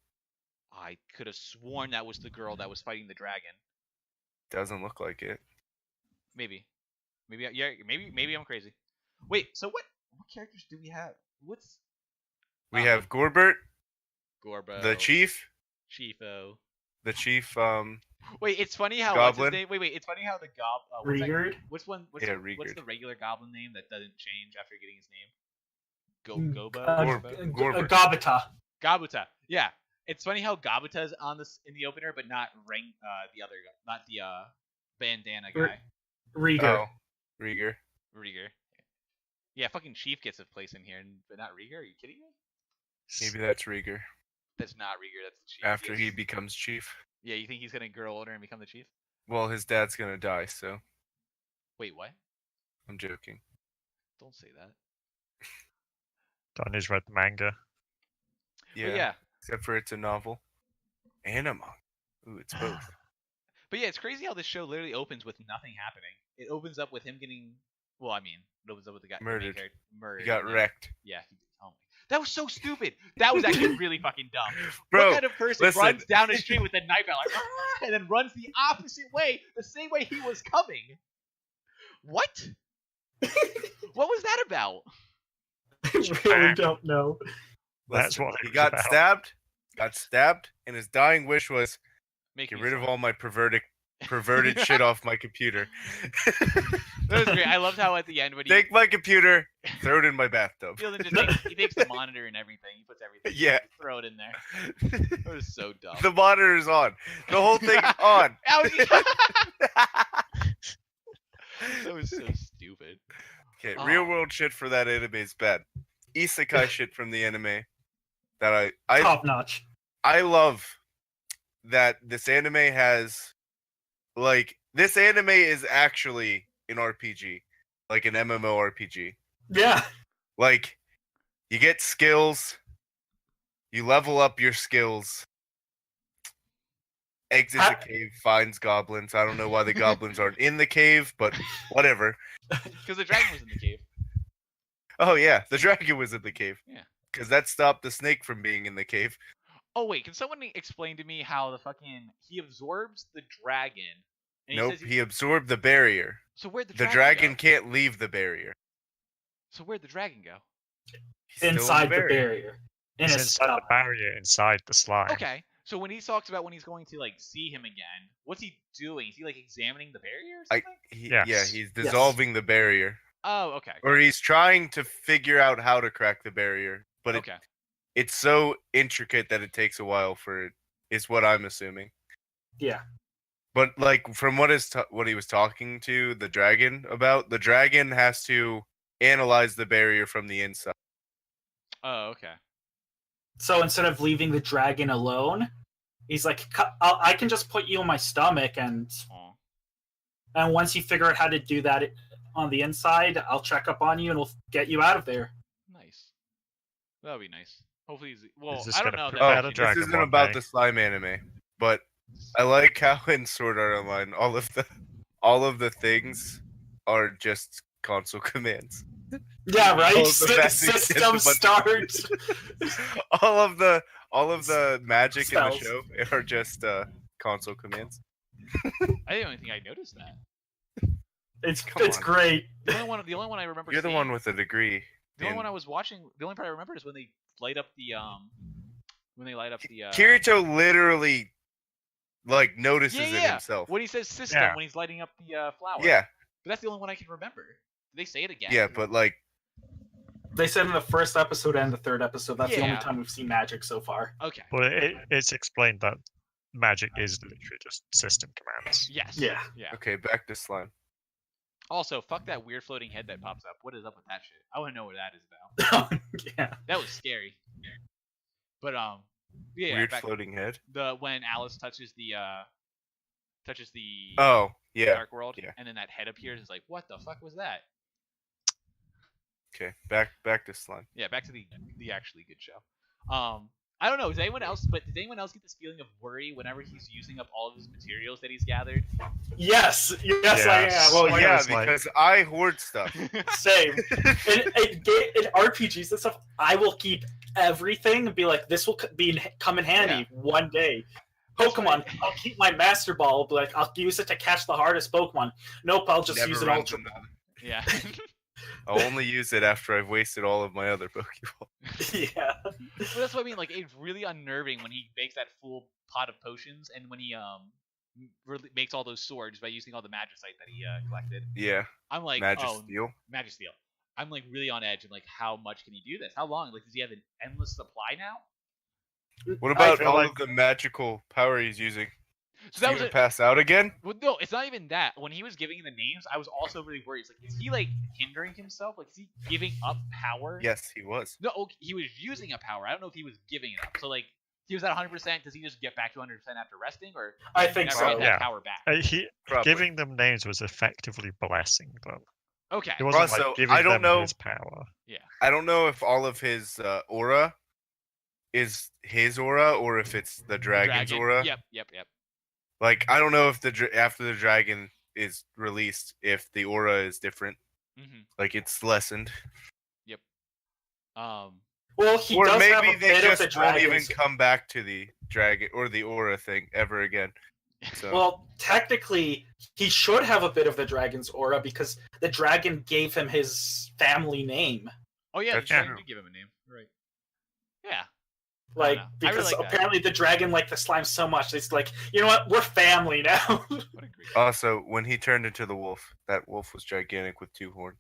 I could have sworn that was the girl that was fighting the dragon. Doesn't look like it. Maybe, yeah, maybe I'm crazy. Wait, so what characters do we have? What's We have Gorbert, Gorbo, the chief, Chiefo. the chief. Wait, it's funny how Goblin? what's his name? Wait, it's funny how the Rigurd? What's Yeah, what's Rigurd. the regular goblin name that doesn't change after getting his name? Gobo. Gorbert. Gobita. Gabuta. Yeah, it's funny how Gabuta's on this in the opener, but not the other guy, not the bandana guy, Rieger. Oh, Rieger. Rieger. Yeah, fucking Chief gets a place in here, but not Rieger. Are you kidding me? Maybe that's Rieger That's not Rieger. That's the Chief. after he Yes. becomes chief. Yeah, you think he's gonna grow older and become the Chief? Well, his dad's gonna die, so Wait, what? I'm joking. Don't say that. Donnie's read the manga. Yeah. But yeah, Except for it's a novel and a manga. Ooh, it's both. but yeah, it's crazy how this show literally opens with nothing happening. It opens up with him getting. Well, I mean, it opens up with the guy the main Murdered. character murdered. He got and then- wrecked. Yeah, oh my. That was so stupid. That was actually really fucking dumb. Bro, What kind of person listen. runs down a street with a knife out like, "Ah," and then runs the opposite way, the same way he was coming? What? What was that about? I really don't know. That's Listen, what it he was got about. stabbed, and his dying wish was Make get me rid of slime. all my perverted perverted shit off my computer. That was great. I loved how at the end when he Take my computer, throw it in my bathtub. he takes the monitor and everything. He puts everything. Yeah. Throw it in there. That was so dumb. The monitor is on. The whole thing's on. That was so stupid. Okay, Oh. real world shit for that anime is bad. Isekai shit from the anime that I Top notch. I love that this anime has, like, this anime is actually an RPG, like an MMORPG. Yeah. Like, you get skills, you level up your skills, exits a cave, finds goblins. I don't know why the goblins aren't in the cave, but whatever. Because the dragon was in the cave. Oh yeah, the dragon was in the cave. Yeah. Because that stopped the snake from being in the cave. Oh wait, can someone explain to me how the fucking he absorbs the dragon? And Nope, says he absorbed the barrier. So where'd the The dragon dragon go? can't leave the barrier. So where'd the dragon go? He's still in Inside the barrier. In It's his inside the stomach. barrier, inside the slime. Okay. So when he talks about when he's going to like see him again, what's he doing? Is he like examining the barrier or something? Yeah, Yes. he's dissolving the barrier. Oh, okay. Or he's trying to figure out how to crack the barrier. But Okay. it's so intricate that it takes a while for it, is what I'm assuming. Yeah. But like from what he was talking to the dragon about, the dragon has to analyze the barrier from the inside. Oh, okay. So instead of leaving the dragon alone, he's like, I can just put you in my stomach, and Aw. once you figure out how to do that on the inside, I'll check up on you and we'll get you out of there. Nice. That would be nice. Hopefully, well, Is this I don't gonna know. put That Oh, out a actually- dragon this isn't one about day. the slime anime, but I like how in Sword Art Online all of the things are just console commands. Yeah, right. All of the magic is System a bunch of- start. all of the magic Spells. in the show are just console commands. I didn't even think I noticed that. It's Come on. great. The only one I remember. You're the seeing, one with a degree. The only in- one I was watching. The only part I remember is when they light up the Kirito literally like notices Yeah, it yeah. himself. when he says system Yeah. when he's lighting up the flower. Yeah, But that's the only one I can remember. Did they say it again? yeah, but like They said in the first episode and the third episode, that's the only Yeah. time we've seen magic so far. Okay. But it's explained that magic is literally just system commands. Yes. Yeah. Yeah. okay, back to slime. Also, fuck that weird floating head that pops up. What is up with that shit? I want to know what that is about. Yeah. That was scary. But yeah. Weird back- floating head. when Alice touches the Oh, yeah. Dark World, yeah. and then that head appears. It's like, what the fuck was that? Okay, back to slime. Yeah, back to the actually good show. I don't know. Does anyone else get this feeling of worry whenever he's using up all of his materials that he's gathered? Yes. Yes, Yes. I am. Well, Like, yeah, it's like- because I hoard stuff. Same. In RPGs and stuff, I will keep everything and be like, this will come in handy one day. Pokemon, I'll keep my Master Ball, but like, I'll use it to catch the hardest Pokemon. Nope, I'll just Never use it runs Ultra into Ball. Yeah. I'll only use it after I've wasted all of my other Pokeball. Yeah. But that's what I mean. Like, it's really unnerving when he makes that full pot of potions, and when he makes all those swords by using all the magicite that he collected. Yeah, I'm like, Magisteel. Magisteel. I'm like really on edge. I'm like, how much can he do this? How long? Like, does he have an endless supply now? What about feel all like- of the magical power he's using? So Is that he was gonna it. pass out again? Well, no, it's not even that. When he was giving the names, I was also really worried. It's like, is he like hindering himself? Like, is he giving up power? Yes, he was. No, okay, he was using a power. I don't know if he was giving it up. So like, he was at 100%. Does he just get back to 100% after resting, or I does he think never so. get that Yeah. power back? Probably. Giving them names was effectively blessing them. Okay. It wasn't Also, like giving I don't them know- his power. I don't know if all of his aura is his aura or if it's the dragon's Dragon. aura. Yep. Like I don't know if after the dragon is released, if the aura is different. hmm Like it's lessened, Well, he or does have maybe a they bit of the just won't even dragon's. come back to the dragon or the aura thing ever again. So Well, technically, he should have a bit of the dragon's aura because the dragon gave him his family name. Oh yeah, the That's dragon true. did give him a name. Right. Yeah. Like, I really because like that. apparently the dragon liked the slime so much, it's like, you know what, we're family now. What a great. Also, when he turned into the wolf, that wolf was gigantic with 2 horns.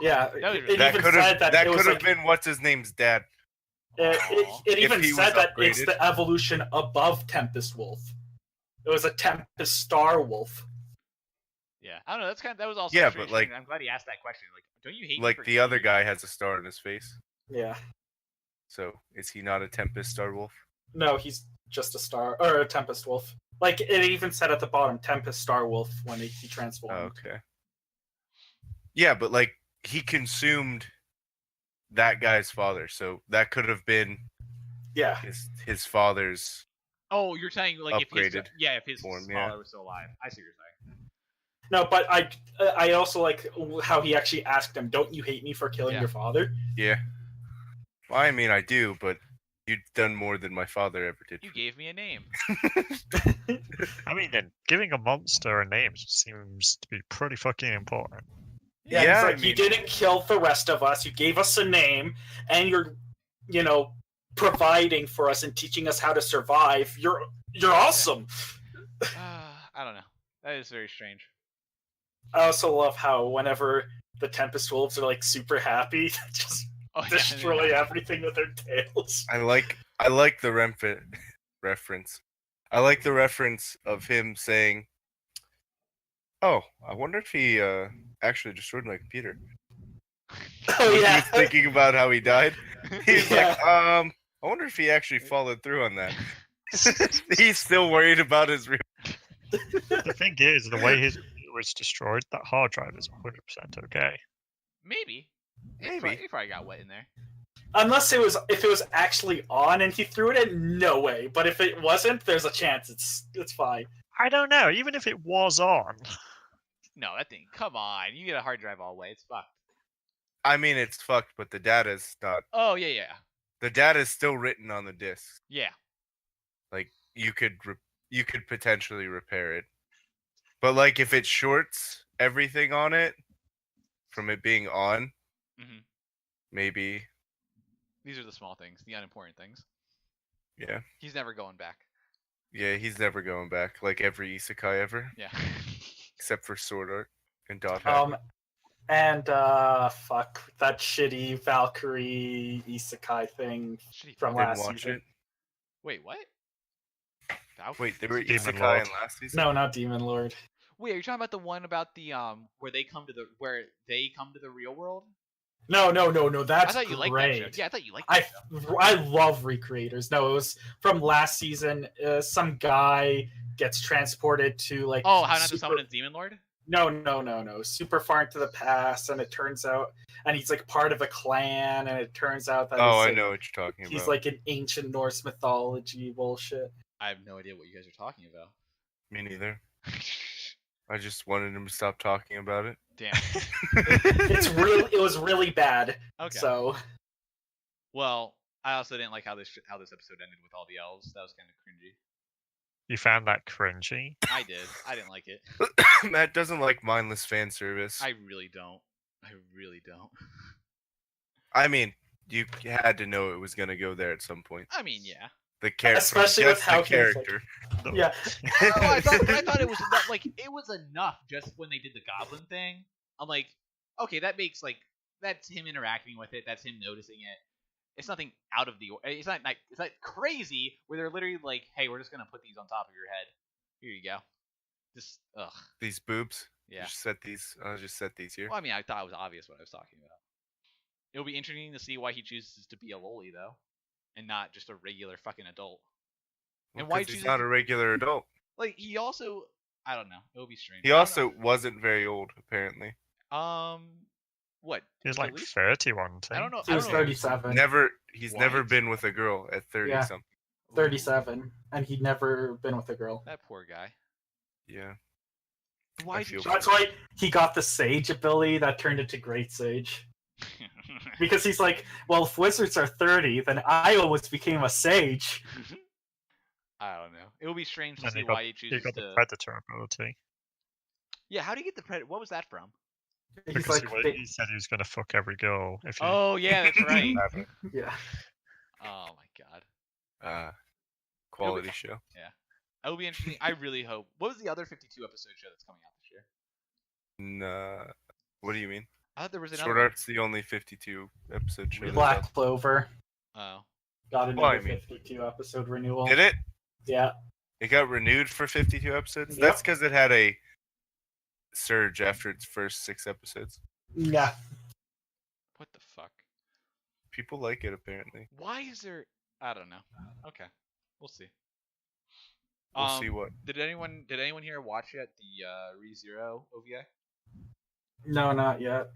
Yeah, That was it really That even could said have that it was could have like, been what's his name's dad. Aw. it If even he said was that it's upgraded. the evolution above Tempest Wolf. It was a Tempest Star Wolf. Yeah, I don't know. That's kind of, that was also Yeah, strange but, like- thing. I'm glad he asked that question. Like, don't you hate me Like for the other killing guy has a star in his face. Yeah. So is he not a Tempest Star Wolf? No, he's just a star or a Tempest Wolf. Like it even said at the bottom, Tempest Star Wolf when he transformed. Oh, okay. Yeah, but like he consumed that guy's father, so that could have been Yeah. his father's. Oh, you're saying like if his Upgraded if his form, father yeah. was still alive. I see what you're saying. No, but I also like how he actually asked him, "Don't you hate me for killing Yeah. your father?" Yeah. Well, I mean, I do, but you've done more than my father ever did. You gave me a name. I mean, then giving a monster a name seems to be pretty fucking important. Yeah, Yeah, he's I like, you mean- didn't kill the rest of us. You gave us a name, and you're, providing for us and teaching us how to survive. You're awesome. I don't know. That is very strange. I also love how whenever the Tempest Wolves are like super happy, they just Oh, yeah, destroy everything with their tails. I like the reference. I like the reference of him saying, "Oh, I wonder if he actually destroyed my computer." Oh When yeah. he was thinking about how he died. He's Yeah. like, I wonder if he actually followed through on that. He's still worried about his real. The thing is, the way his computer was destroyed, that hard drive is 100% okay. Maybe. Maybe. He probably got wet in there. Unless if it was actually on and he threw it in, no way. But if it wasn't, there's a chance it's fine. I don't know. Even if it was on, No, that thing. Come on. You get a hard drive all the way. It's fucked. I mean, it's fucked, but the data's not. Oh yeah. The data's still written on the disk. Yeah. Like you could potentially repair it, but like if it shorts everything on it from it being on, Mhm. maybe. These are the small things, the unimportant things. Yeah. He's never going back. Yeah, he's never going back. Like every isekai ever, Yeah. except for Sword Art and Dot Hack. And fuck that shitty Valkyrie isekai thing Shitty from fuck. Didn't last watch season. it. Wait, what? Wait, there were Demon isekai Lord. in last season. No, not Demon Lord. Wait, are you talking about the one about the where they come to the real world? No. That's I thought you liked great. that show. Yeah, I thought you liked that show. I love Recreators. No, it was from last season. Some guy gets transported to like. Oh, how not to super- summon a demon lord? No. Super far into the past, and it turns out, and he's like part of a clan, and it turns out that Oh, he's, I like, know what you're talking he's about. like an ancient Norse mythology bullshit. I have no idea what you guys are talking about. Me neither. I just wanted him to stop talking about it. Damn. It was really bad. Okay. So Well, I also didn't like how this episode ended with all the elves. That was kind of cringy. you found that cringy. I did. I didn't like it. Matt doesn't like mindless fan service. I really don't. I really don't. I mean, you had to know it was gonna go there at some point. I mean, yeah. The character, Especially with how the he was, like- character. yeah, I thought it was enough, like it was enough just when they did the goblin thing. I'm like, okay, that's him interacting with it. That's him noticing it. It's nothing out of the. It's not crazy where they're literally like, hey, we're just gonna put these on top of your head. Here you go. Just ugh. These boobs. Yeah. Just set these. I'll just set these here. Well, I mean, I thought it was obvious what I was talking about. It'll be interesting to see why he chooses to be a loli though, and not just a regular fucking adult. Well, and why 'cause he's chooses not to- a regular adult. Like he also, I don't know. It'll be strange. He I don't also wasn't very old, apparently. know. What? He was like Released? 31. I don't know. he was I don't know. 37. He's never What? been with a girl at 30 Yeah. something. 37, and he'd never been with a girl. That poor guy. Yeah. Why I did you? feel That's why he got the Sage ability that turned into Great Sage. Because he's like, well, if wizards are 30, then I almost became a sage. I don't know. It will be strange to And see he got, why he he chooses got the to. predator ability. Yeah, how do you get the predator? What was that from? He's Because like, he said he was going to fuck every girl if he Oh yeah, that's right. ever. yeah. Oh my god. Quality show. It will be interesting. I really hope. What was the other 52 episode show that's coming out this year? Nah. What do you mean? I thought there was another Sword one. Art's the only 52 episode show. that's out. Black Clover Oh. got Well, I another mean- 52 episode renewal. Did it? Yeah. It got renewed for 52 episodes? Yep. That's because it had a surge after its first 6 episodes. Yeah. What the fuck? People like it, apparently. Why is there? I don't know. Okay, we'll see. We'll see what. Did anyone here watch yet the ReZero OVA? No, not yet.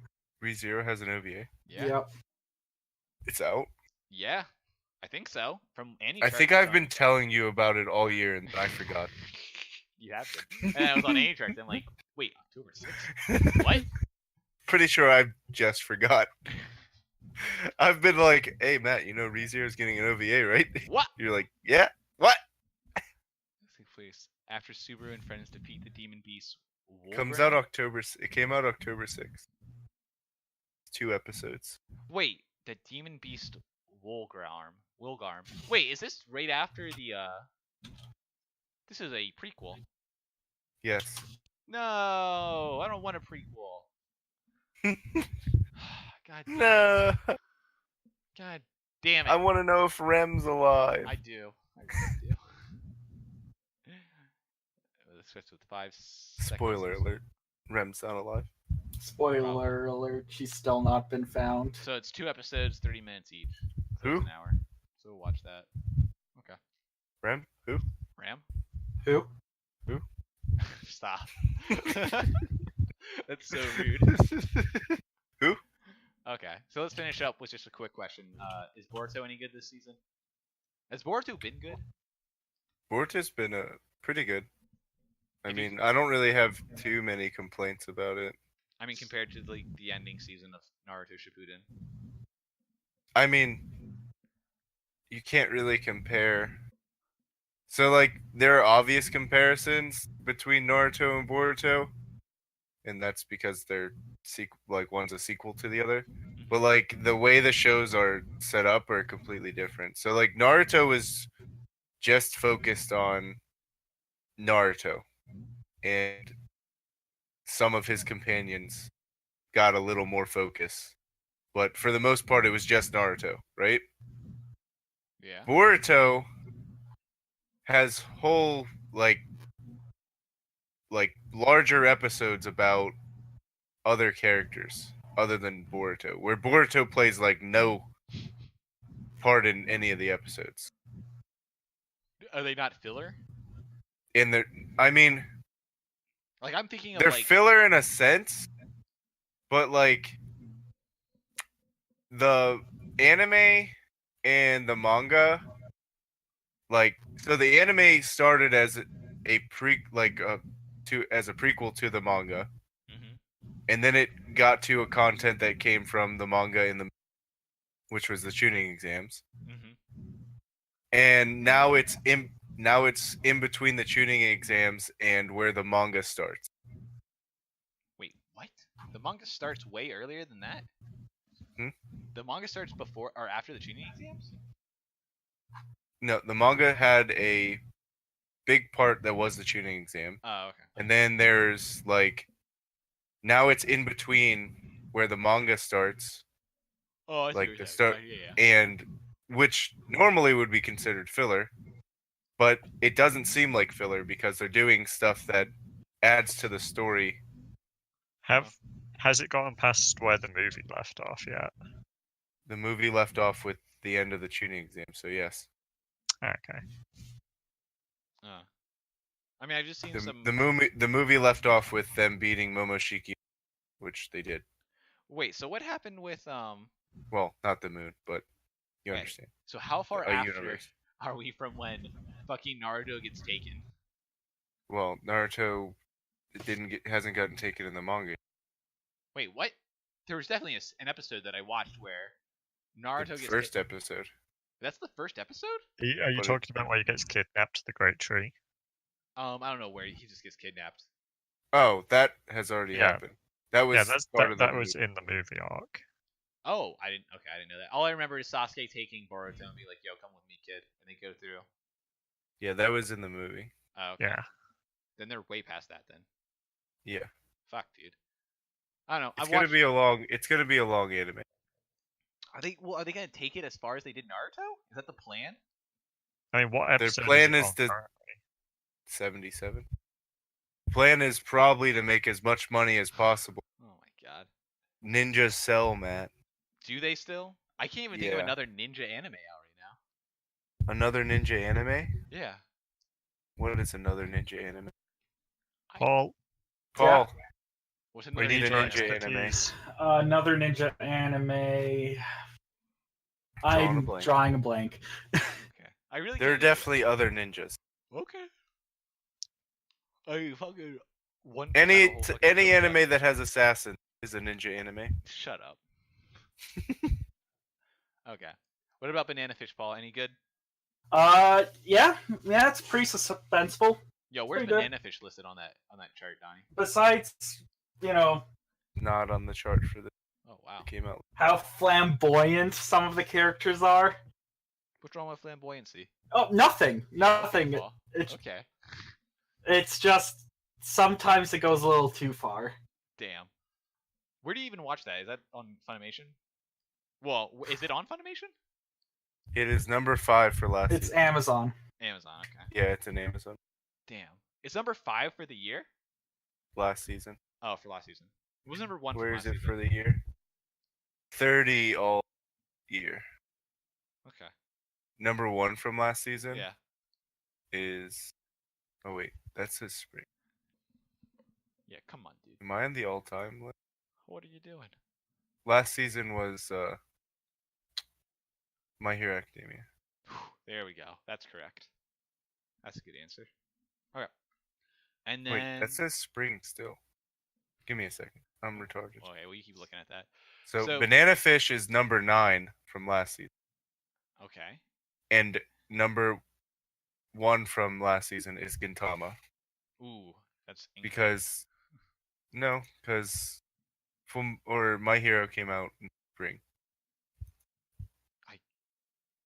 ReZero has an OVA. Yeah. Yep. It's out. Yeah, I think so. From Annie. I think I've been telling you about it all year and I forgot. You have been. And I was on Anitrax. I'm like, wait, October 6th? What? Pretty sure I just forgot. I've been like, hey, Matt, you know ReZero is getting an OVA, right? What? You're like, yeah? What? Let's see, please. After Subaru and friends defeat the Demon Beast. Comes Wolverine? out It came out October 6th. 2 episodes. Wait, the Demon Beast Wolgarm. Wait, is this right after the This is a prequel. Yes. No, I don't want a prequel. God, No. God damn it. I want to know if Rem's alive. I do. I really do. Let's switch with 5 seconds. Spoiler alert. Rem's not alive. Spoiler alert, she's still not been found. So it's 2 episodes, 30 minutes each. So Who? it's an hour. So we'll watch that. Okay. Rem? Who? Ram? Who? Stop. That's so rude. Who? Okay, so let's finish up with just a quick question. Is Boruto any good this season? Has Boruto been good? Boruto's been pretty good. I Did you- mean, I don't really have too many complaints about it. I mean, compared to the ending season of Naruto Shippuden. I mean, you can't really compare. So, like, there are obvious comparisons between Naruto and Boruto, and that's because they're one's a sequel to the other. But like the way the shows are set up are completely different. So like Naruto was just focused on Naruto, and some of his companions got a little more focus. But for the most part, it was just Naruto, right? Yeah. Boruto has whole like larger episodes about other characters other than Boruto, where Boruto plays like no part in any of the episodes. Are they not filler? I mean, Like I'm thinking of they're like filler in a sense, but like the anime and the manga, like so the anime started as a prequel to the manga, Mhm. and then it got to a content that came from the manga which was the tuning exams, Mhm. and now it's in between the tuning exams and where the manga starts. Wait, what? The manga starts way earlier than that? Hmm? The manga starts before or after the tuning exams? No, the manga had a big part that was the tuning exam, Oh, okay. and then there's like now it's in between where the manga starts Oh, I see like what the you're start saying. Yeah. and which normally would be considered filler, but it doesn't seem like filler because they're doing stuff that adds to the story. Has it gotten past where the movie left off yet? The movie left off with the end of the tuning exam, so yes. Okay. I mean, I've just seen some. The movie left off with them beating Momoshiki, which they did. Wait, so what happened with Well, not the moon, but you Okay. understand. So how far A after universe. are we from when fucking Naruto gets taken? Well, Naruto hasn't gotten taken in the manga. Wait, what? There was definitely an episode that I watched where Naruto The gets first episode. That's the first episode? Are you But talking about where he gets kidnapped to the Great Tree? I don't know where he just gets kidnapped. Oh, that has already Yeah. happened. That was Yeah, part of the that was movie. in the movie arc. Oh, I didn't know that. All I remember is Sasuke taking Boruto and be like, "Yo, come with me." kid, and they go through. Yeah, that was in the movie. Oh, okay. Yeah. Then they're way past that. Then Yeah. fuck, dude. I don't know. It's I've gonna watched. be a long. It's gonna be a long anime. Are they gonna take it as far as they did Naruto? Is that the plan? I mean, what episode plan is is it to- on currently? 77. Plan is probably to make as much money as possible. Oh my god. Ninja Cell, Matt. Do they still? I can't even think of Yeah. another ninja anime out right now. Another ninja anime? Yeah. What is another ninja anime? Paul, Paul. What's we another need need a your ninja anime. expertise. Another ninja anime. I'm blank. drawing a blank. Okay. I really. There are can't think of- definitely other ninjas. Okay. I fucking one. Any whole fucking any show anime about- that has assassin is a ninja anime. Shut up. Okay. What about Banana Fish, Paul? Any good? Yeah, it's pretty suspenseful. Yo, where's Pretty good. Banana Fish listed on that chart, Donnie? Besides, Not on the chart for this. Oh wow. It came out. how flamboyant some of the characters are. What's wrong with flamboyancy? Oh, nothing. Paul? It's Okay. it's just sometimes it goes a little too far. Damn. Where do you even watch that? Is that on Funimation? Well, is it on Funimation? It is number 5 for last It's season. Amazon. Amazon. Okay. Yeah, it's an Amazon Damn. It's number 5 for the year. last season. Oh, for last season. It was number 1. Where for is last it season. for the year? 30 all year. Okay. Number 1 from last season Yeah. is. Oh wait, that says spring. Yeah. Come on, dude. Am I on the all-time list? What are you doing? Last season was My Hero Academia. There we go. That's correct. That's a good answer. Okay. And then. Wait, that says spring still. Give me a second. I'm retarded. Okay, well, you keep looking at that. So Banana Fish is number 9 from last season, Okay. and number 1 from last season is Gintama Ooh, that's incorrect. because My Hero came out in spring.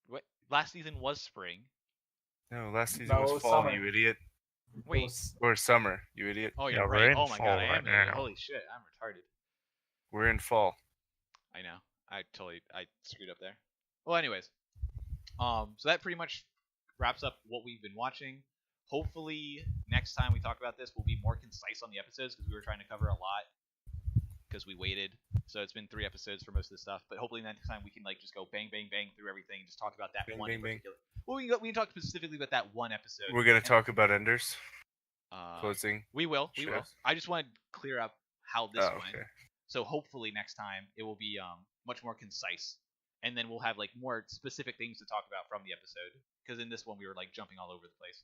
What? Last season was spring. No, last season No, it was was fall, summer. you idiot, Wait. or summer, you idiot. Oh, Yeah, you're we're right. in Oh my god, fall I right am. An idiot. now. Holy shit, I'm retarded. We're in fall. I know. I screwed up there. Well, anyways, so that pretty much wraps up what we've been watching. Hopefully, next time we talk about this, we'll be more concise on the episodes because we were trying to cover a lot because we waited. So it's been 3 episodes for most of the stuff. But hopefully next time we can like just go bang, bang, bang through everything and just talk about that Bang, one bang, bang. particular. Well, we can talk specifically about that one episode. We're gonna talk about Enders Uh, closing. we will. We will. shows. I just want to clear up how this Oh, went. okay. So hopefully next time it will be much more concise, and then we'll have like more specific things to talk about from the episode. Because in this one we were like jumping all over the place.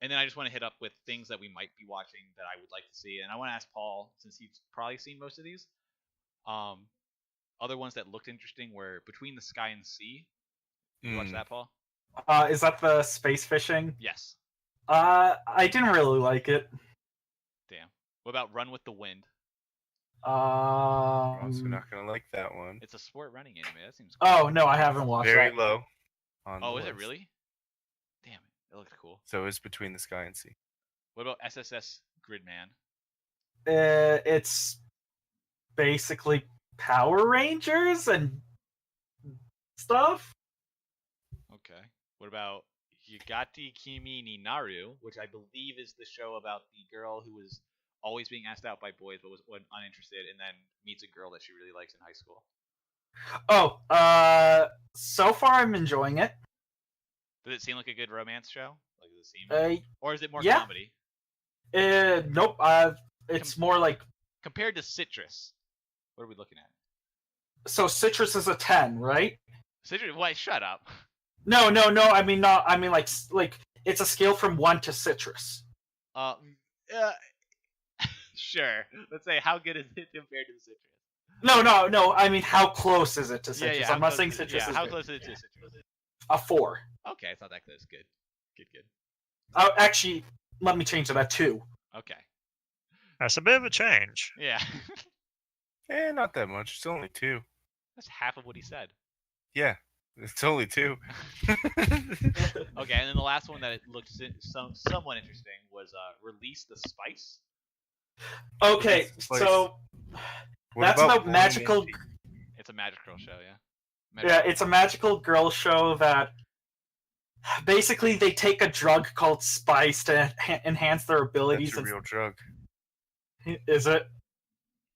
And then I just want to hit up with things that we might be watching that I would like to see, and I want to ask Paul, since he's probably seen most of these. Other ones that looked interesting were Between the Sky and the Sea. Did you watch Mm. that, Paul? Is that the space fishing? Yes. I didn't really like it. Damn. What about Run with the Wind? We're also Um, not gonna like that one. It's a sport running anime. That seems cool. oh no, I haven't watched Very that. low. On Oh, the is it list. really? Damn it. It looked cool. So it's Between the Sky and Sea. What about SSS Gridman? It's basically Power Rangers and stuff. Okay. What about Higati Kimi ni Naru, which I believe is the show about the girl who was always being asked out by boys but was uninterested and then meets a girl that she really likes in high school. Oh, so far I'm enjoying it. Does it seem like a good romance show? Like does it seem or is it more yeah. comedy? Nope. It's more like Compared to Citrus. What are we looking at? so. Citrus is a 10, right? Citrus, why shut up. No. I mean not. I mean like it's a scale from 1 to Citrus. Sure. Let's say how good is it compared to Citrus? No. I mean how close is it to Citrus? Yeah, I'm how not saying close- Citrus yeah, is how good. close is it to Citrus? A 4. Okay, it's not that close. Good. Actually, let me change it. A 2. Okay. That's a bit of a change. Yeah. Not that much. It's only 2. That's half of what he said. Yeah. It's only 2. Okay, and then the last one that it looked somewhat interesting was Release the Spice. Okay, Like, so what that's about Bully magical. Mandy? It's a magic girl show, yeah. Yeah, it's a magical girl show that basically they take a drug called spice to enhance their abilities. That's a real drug. Is it?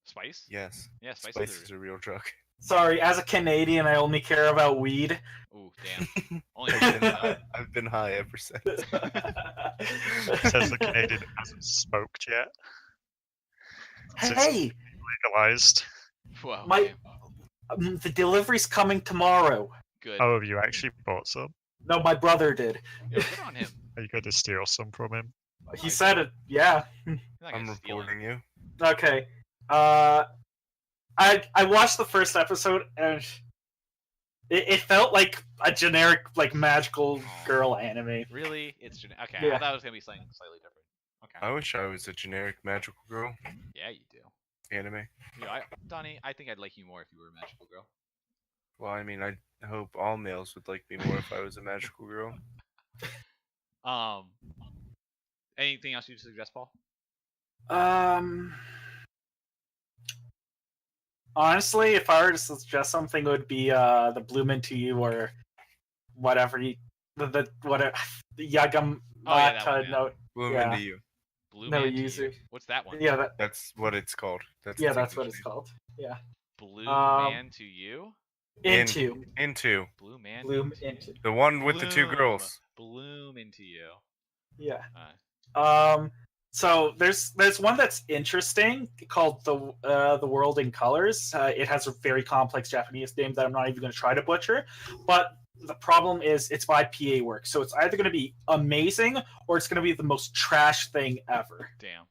Spice. Yes. Yeah, spice Spice is a real drug. Sorry, as a Canadian, I only care about weed. Ooh, damn. Only I've been high ever since. Says the Canadian that hasn't smoked yet. Hey, Legalized. Whoa, my damn. the delivery's coming tomorrow. Good. Oh, have you actually bought some? No, my brother did. Yo, good on him. Are you going to steal some from him? He said it. Yeah. He's not I'm gonna steal reporting you. Okay. I watched the first episode and it felt like a generic like magical girl anime. it. Really? It's okay. Yeah. I thought it was gonna be something slightly different. Okay. I wish I was a generic magical girl Yeah, you do. anime. Donnie, I think I'd like you more if you were a magical girl. Well, I mean, I hope all males would like me more if I was a magical girl. Anything else you suggest, Paul? Honestly, if I were to suggest something, it would be the Bloom Into You or whatever the Yagamata Oh, yeah, that one, yeah. no Bloom Yeah. into you. Blue No, Man to user. You. What's that one? yeah that That's what it's called. That's yeah its that's what English it's name. called. Yeah. Blue Um, Man to You. Into Into Blue Man. Bloom Into. the one with the 2 Bloom. girls. Bloom into you. Yeah. Uh, So there's one that's interesting called the World in Colors. It has a very complex Japanese name that I'm not even going to try to butcher. But the problem is it's by PA Works, so it's either going to be amazing or it's going to be the most trash thing ever. damn.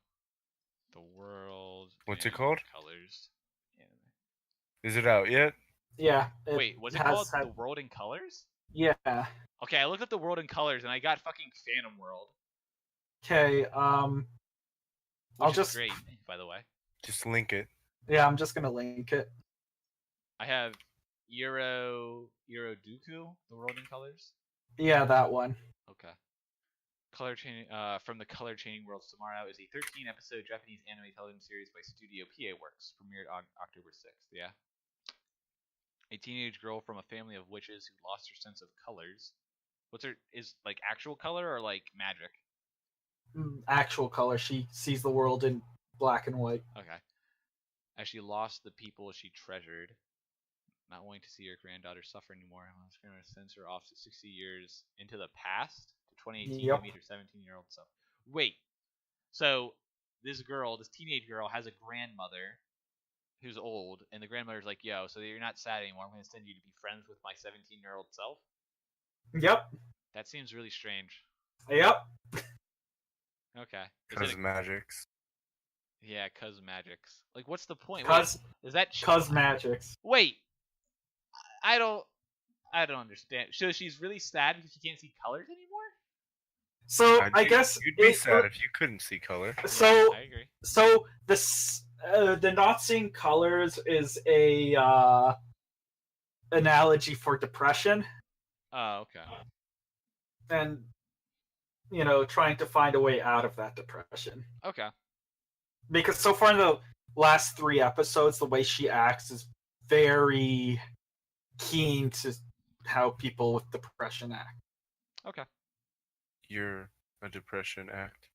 The World. What's it in called? Colors. Anime. Is it out yet? Yeah. Wait, was it called The World in Colors? Yeah. Okay, I looked up The World in Colors and I got fucking Phantom World. Okay. Which I'll is just great, by the way. Just link it. Yeah, I'm just gonna link it. I have Euroduku, The World in Colors. Yeah, that one. Okay. Color chaining from the Color Chaining Worlds Tomorrow is a 13-episode Japanese anime television series by Studio PA Works, premiered on October 6th. Yeah. A teenage girl from a family of witches who lost her sense of colors. What's her is like actual color or like magic? Actual color. She sees the world in black and white. Okay. As she lost the people she treasured, not wanting to see her granddaughter suffer anymore, she's going to send her off to 60 years into the past to 2018 Yep. to meet her 17-year-old self. Wait. So this teenage girl, has a grandmother who's old, and the grandmother's like, "Yo, so you're not sad anymore. I'm going to send you to be friends with my 17-year-old self." Yep. That seems really strange. Yep. Okay. Because magics. Yeah, cause magics. Like, what's the point? Cause Wait, is that magics. Wait, I don't understand. So she's really sad because she can't see colors anymore. So I You'd- gush you'd be sad if you couldn't see color. So I agree. so the not seeing colors is a analogy for depression Oh, okay. and trying to find a way out of that depression. Okay. Because so far in the last 3 episodes, the way she acts is very keen to how people with depression act. Okay. You're a depression act.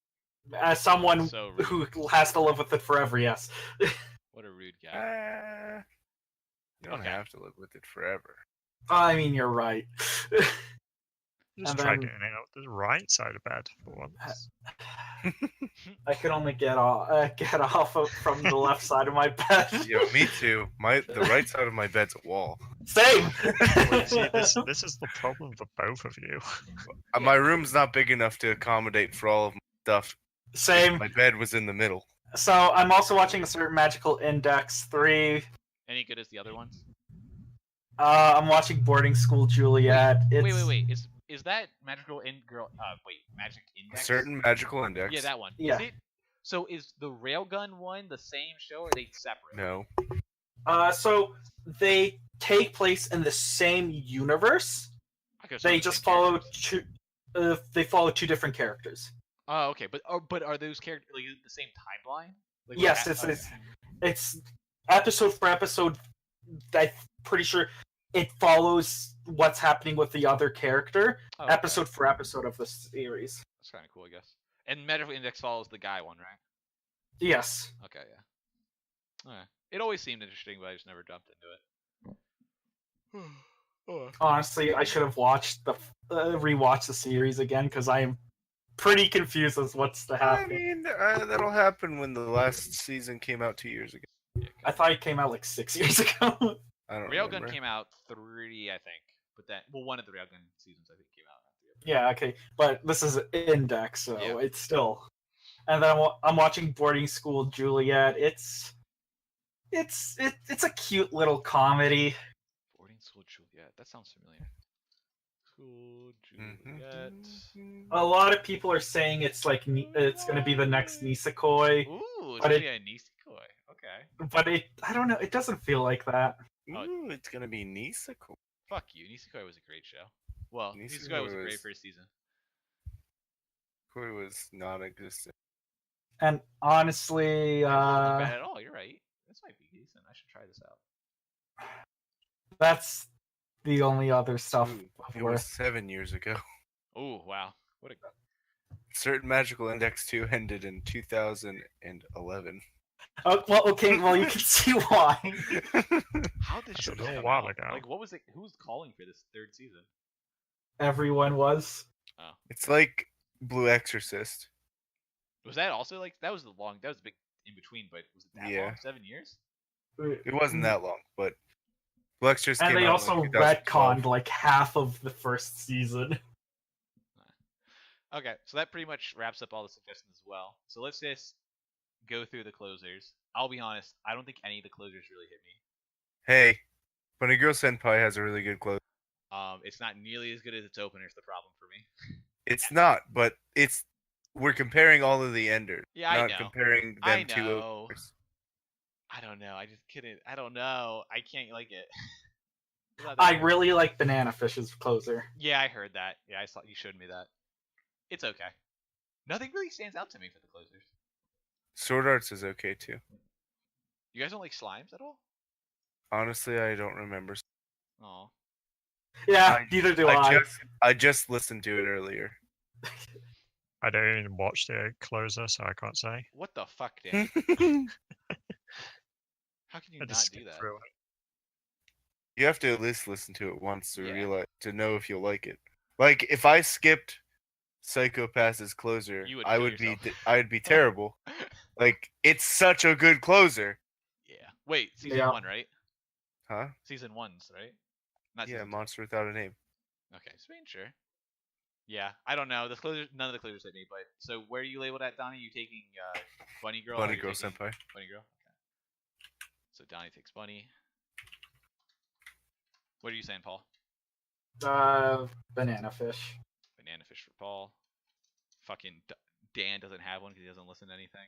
As someone So rude. who has to live with it forever, yes. What a rude guy. You don't Okay. have to live with it forever. I mean, you're right. Just And try then- getting out the right side of bed for once. I can only get off from the left side of my bed. Yeah, me too. The right side of my bed's a wall. Same. Well, see, this is the problem for both of you. My room's not big enough to accommodate for all of my stuff. Same. My bed was in the middle. So I'm also watching a certain Magical Index 3. Any good as the other ones? I'm watching Boarding School Juliet. Wait. Is that magical magic A index? certain magical index. Yeah, that one. Yeah. So is the Railgun one the same show or are they separate? No. So they take place in the same universe. Okay, so They the just same follow characters. they follow two different characters. Oh, okay, but are those characters like the same timeline? Like what Yes, hap- it's episode for episode. I'm pretty sure it follows what's happening with the other character, Oh, okay. episode for episode of the series. That's kind of cool, I guess. And Medical Index follows the guy one, right? Yes. Okay, yeah. Okay. It always seemed interesting, but I just never jumped into it. Oh. Honestly, I should have watched rewatched the series again because I am pretty confused as what's to I happen. mean, that'll happen when the last season came out 2 years ago. Yeah, I thought it came out like 6 years ago. I don't Railgun remember. came out 3, I think. But then, well, one of the Railgun seasons, I think, came out. Yeah, okay, but this is Index, so Yeah. it's still. And then I'm watching Boarding School Juliet. It's a cute little comedy. Boarding School Juliet. That sounds familiar. School Mhm. Juliet. A lot of people are saying it's like it's going to be the next Nisekoi, Ooh, it's But gonna be a Nisekoi. Okay. but I don't know. It doesn't feel like that. Ooh, it's gonna be Niseko. Fuck you. Nisekoi was a great show. Well, Nisekoi Nisekoi was a great was- first season. Koi was non-existent. And honestly, It wasn't bad at all. You're right. This might be decent. I should try this out. that's the only other stuff Ooh, of it was worth. 7 years ago. Oh wow. What a Certain Magical Index 2 ended in 2011. Oh, well, okay, well you can see why. how this That's show a just little come while out? ago. Like what was it? Who was calling for this third season? Everyone was. It's like Blue Exorcist. Was that also like that was the big in between, but was it that Yeah. long? 7 years? It wasn't that long, but Blue Exorcist And came they out also in, like, 2012. retconned like half of the first season. Okay, so that pretty much wraps up all the suggestions as well. So let's just go through the closers. I'll be honest, I don't think any of the closers really hit me. Hey, Bunny Girl Senpai has a really good close. It's not nearly as good as its opener is the problem for me. It's not, but we're comparing all of the enders, Yeah, I not know. comparing them I to know. openers. I don't know. I just couldn't. I don't know. I can't like it. It's not that I good. really like Banana Fish's closer. Yeah, I heard that. Yeah, I saw you showed me that. It's okay. Nothing really stands out to me for the closers. Sword Arts is okay too. You guys don't like slimes at all? Honestly, I don't remember. Oh. Yeah, neither do I. I just listened to it earlier. I don't even watch the closer, so I can't say. What the fuck, Dan? How can you I not just do skip that? through it. You have to at least listen to it once to Yeah. realize to know if you'll like it. Like if I skipped Psychopath's closer, You would I kill would yourself. I'd be terrible. Like it's such a good closer, Yeah. Wait, season Yeah. 1, right? huh? Season 1's, right? Not Yeah, season two. Monster Without a Name. Okay, just making sure. Yeah, I don't know. The closers, none of the closers hit me. But so where are you labeled at, Donnie? You taking Bunny Girl? or Bunny you Girl taking Senpai. Bunny Girl. Okay. So Donnie takes Bunny. What are you saying, Paul? Banana Fish. Banana Fish for Paul. Fucking Dan doesn't have one because he doesn't listen to anything.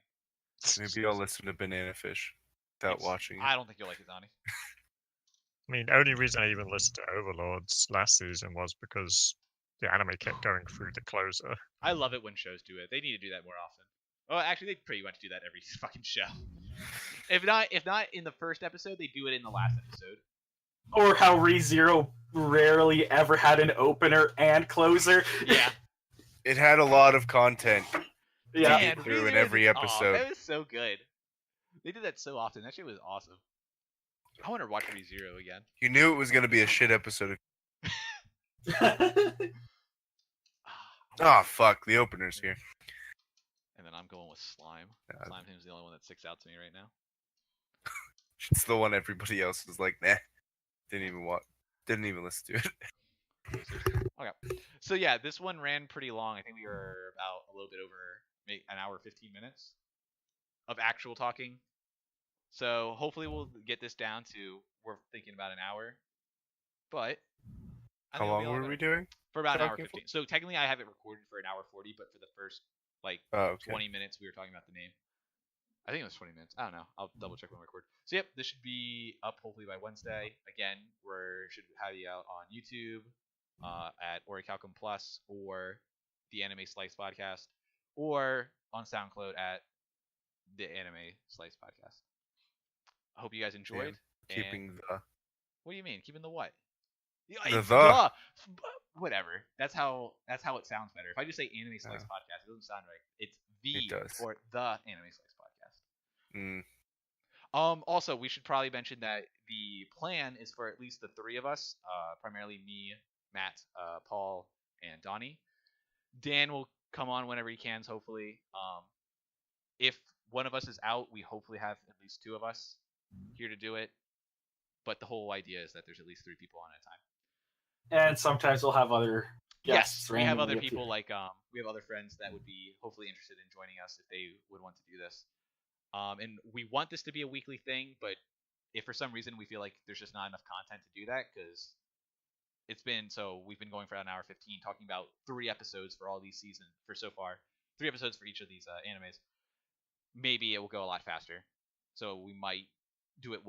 Maybe I'll listen to Banana Fish without It's- watching it. I don't think you'll like it, Donnie. I mean, the only reason I even listened to Overlords last season was because the anime kept going through the closer. I love it when shows do it. They need to do that more often. Oh, actually, they pretty much do that every fucking show. If not in the first episode, they do it in the last episode. Or how ReZero rarely ever had an opener and closer. Yeah. It had a lot of content. Yeah. Man. Man, through in ReZero every did- episode. that was so good. They did that so often. That shit was awesome. I want to watch ReZero again. You knew it was gonna be a shit episode. Oh fuck, the opener's here. And then I'm going with Slime. Yeah. Slime Team's the only one that sticks out to me right now. It's the one everybody else was like, nah. Didn't even listen to it. So yeah, this one ran pretty long. I think we were about a little bit over maybe an hour 15 minutes of actual talking. So hopefully we'll get this down to we're thinking about an hour. But I How think it'll long be a lot were we better. doing? For about an hour talking for? 15. So technically I have it recorded for an hour 40, but for the first like Oh, okay. 20 minutes we were talking about the name. I think it was 20 minutes. I don't know. I'll double check when we record. So yep, this should be up hopefully by Wednesday. Again, we should have you out on YouTube at Orichalcum Plus or the Anime Slice Podcast, or on SoundCloud at the Anime Slice Podcast. I hope you guys enjoyed. Keeping and- the. What do you mean? Keeping the what? Yeah, The it's the. Whatever. That's how it sounds better. If I just say Anime Slice Yeah. Podcast, it doesn't sound right. It's the It does. or the Anime Slice Podcast. Mm, Also, we should probably mention that the plan is for at least the three of us, primarily me, Matt, Paul, and Donnie. Dan will come on whenever he can, hopefully. If one of us is out, we hopefully have at least two of us here to do it. But the whole idea is that there's at least 3 people on at a time. And sometimes we'll have other guests. Yes, we have other randomly people appear. like we have other friends that would be hopefully interested in joining us if they would want to do this. And we want this to be a weekly thing, but if for some reason we feel like there's just not enough content to do that, because we've been going for an hour 15 talking about 3 episodes for all these seasons for so far, 3 episodes for each of these animes. Maybe it will go a lot faster, so we might do it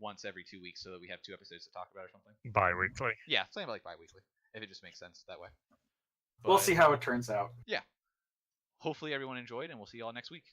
once every 2 weeks so that we have 2 episodes to talk about or something. Bi-weekly. Yeah, something like bi-weekly if it just makes sense that way. We'll But see how it turns out. hopefully everyone enjoyed, and we'll see you all next week.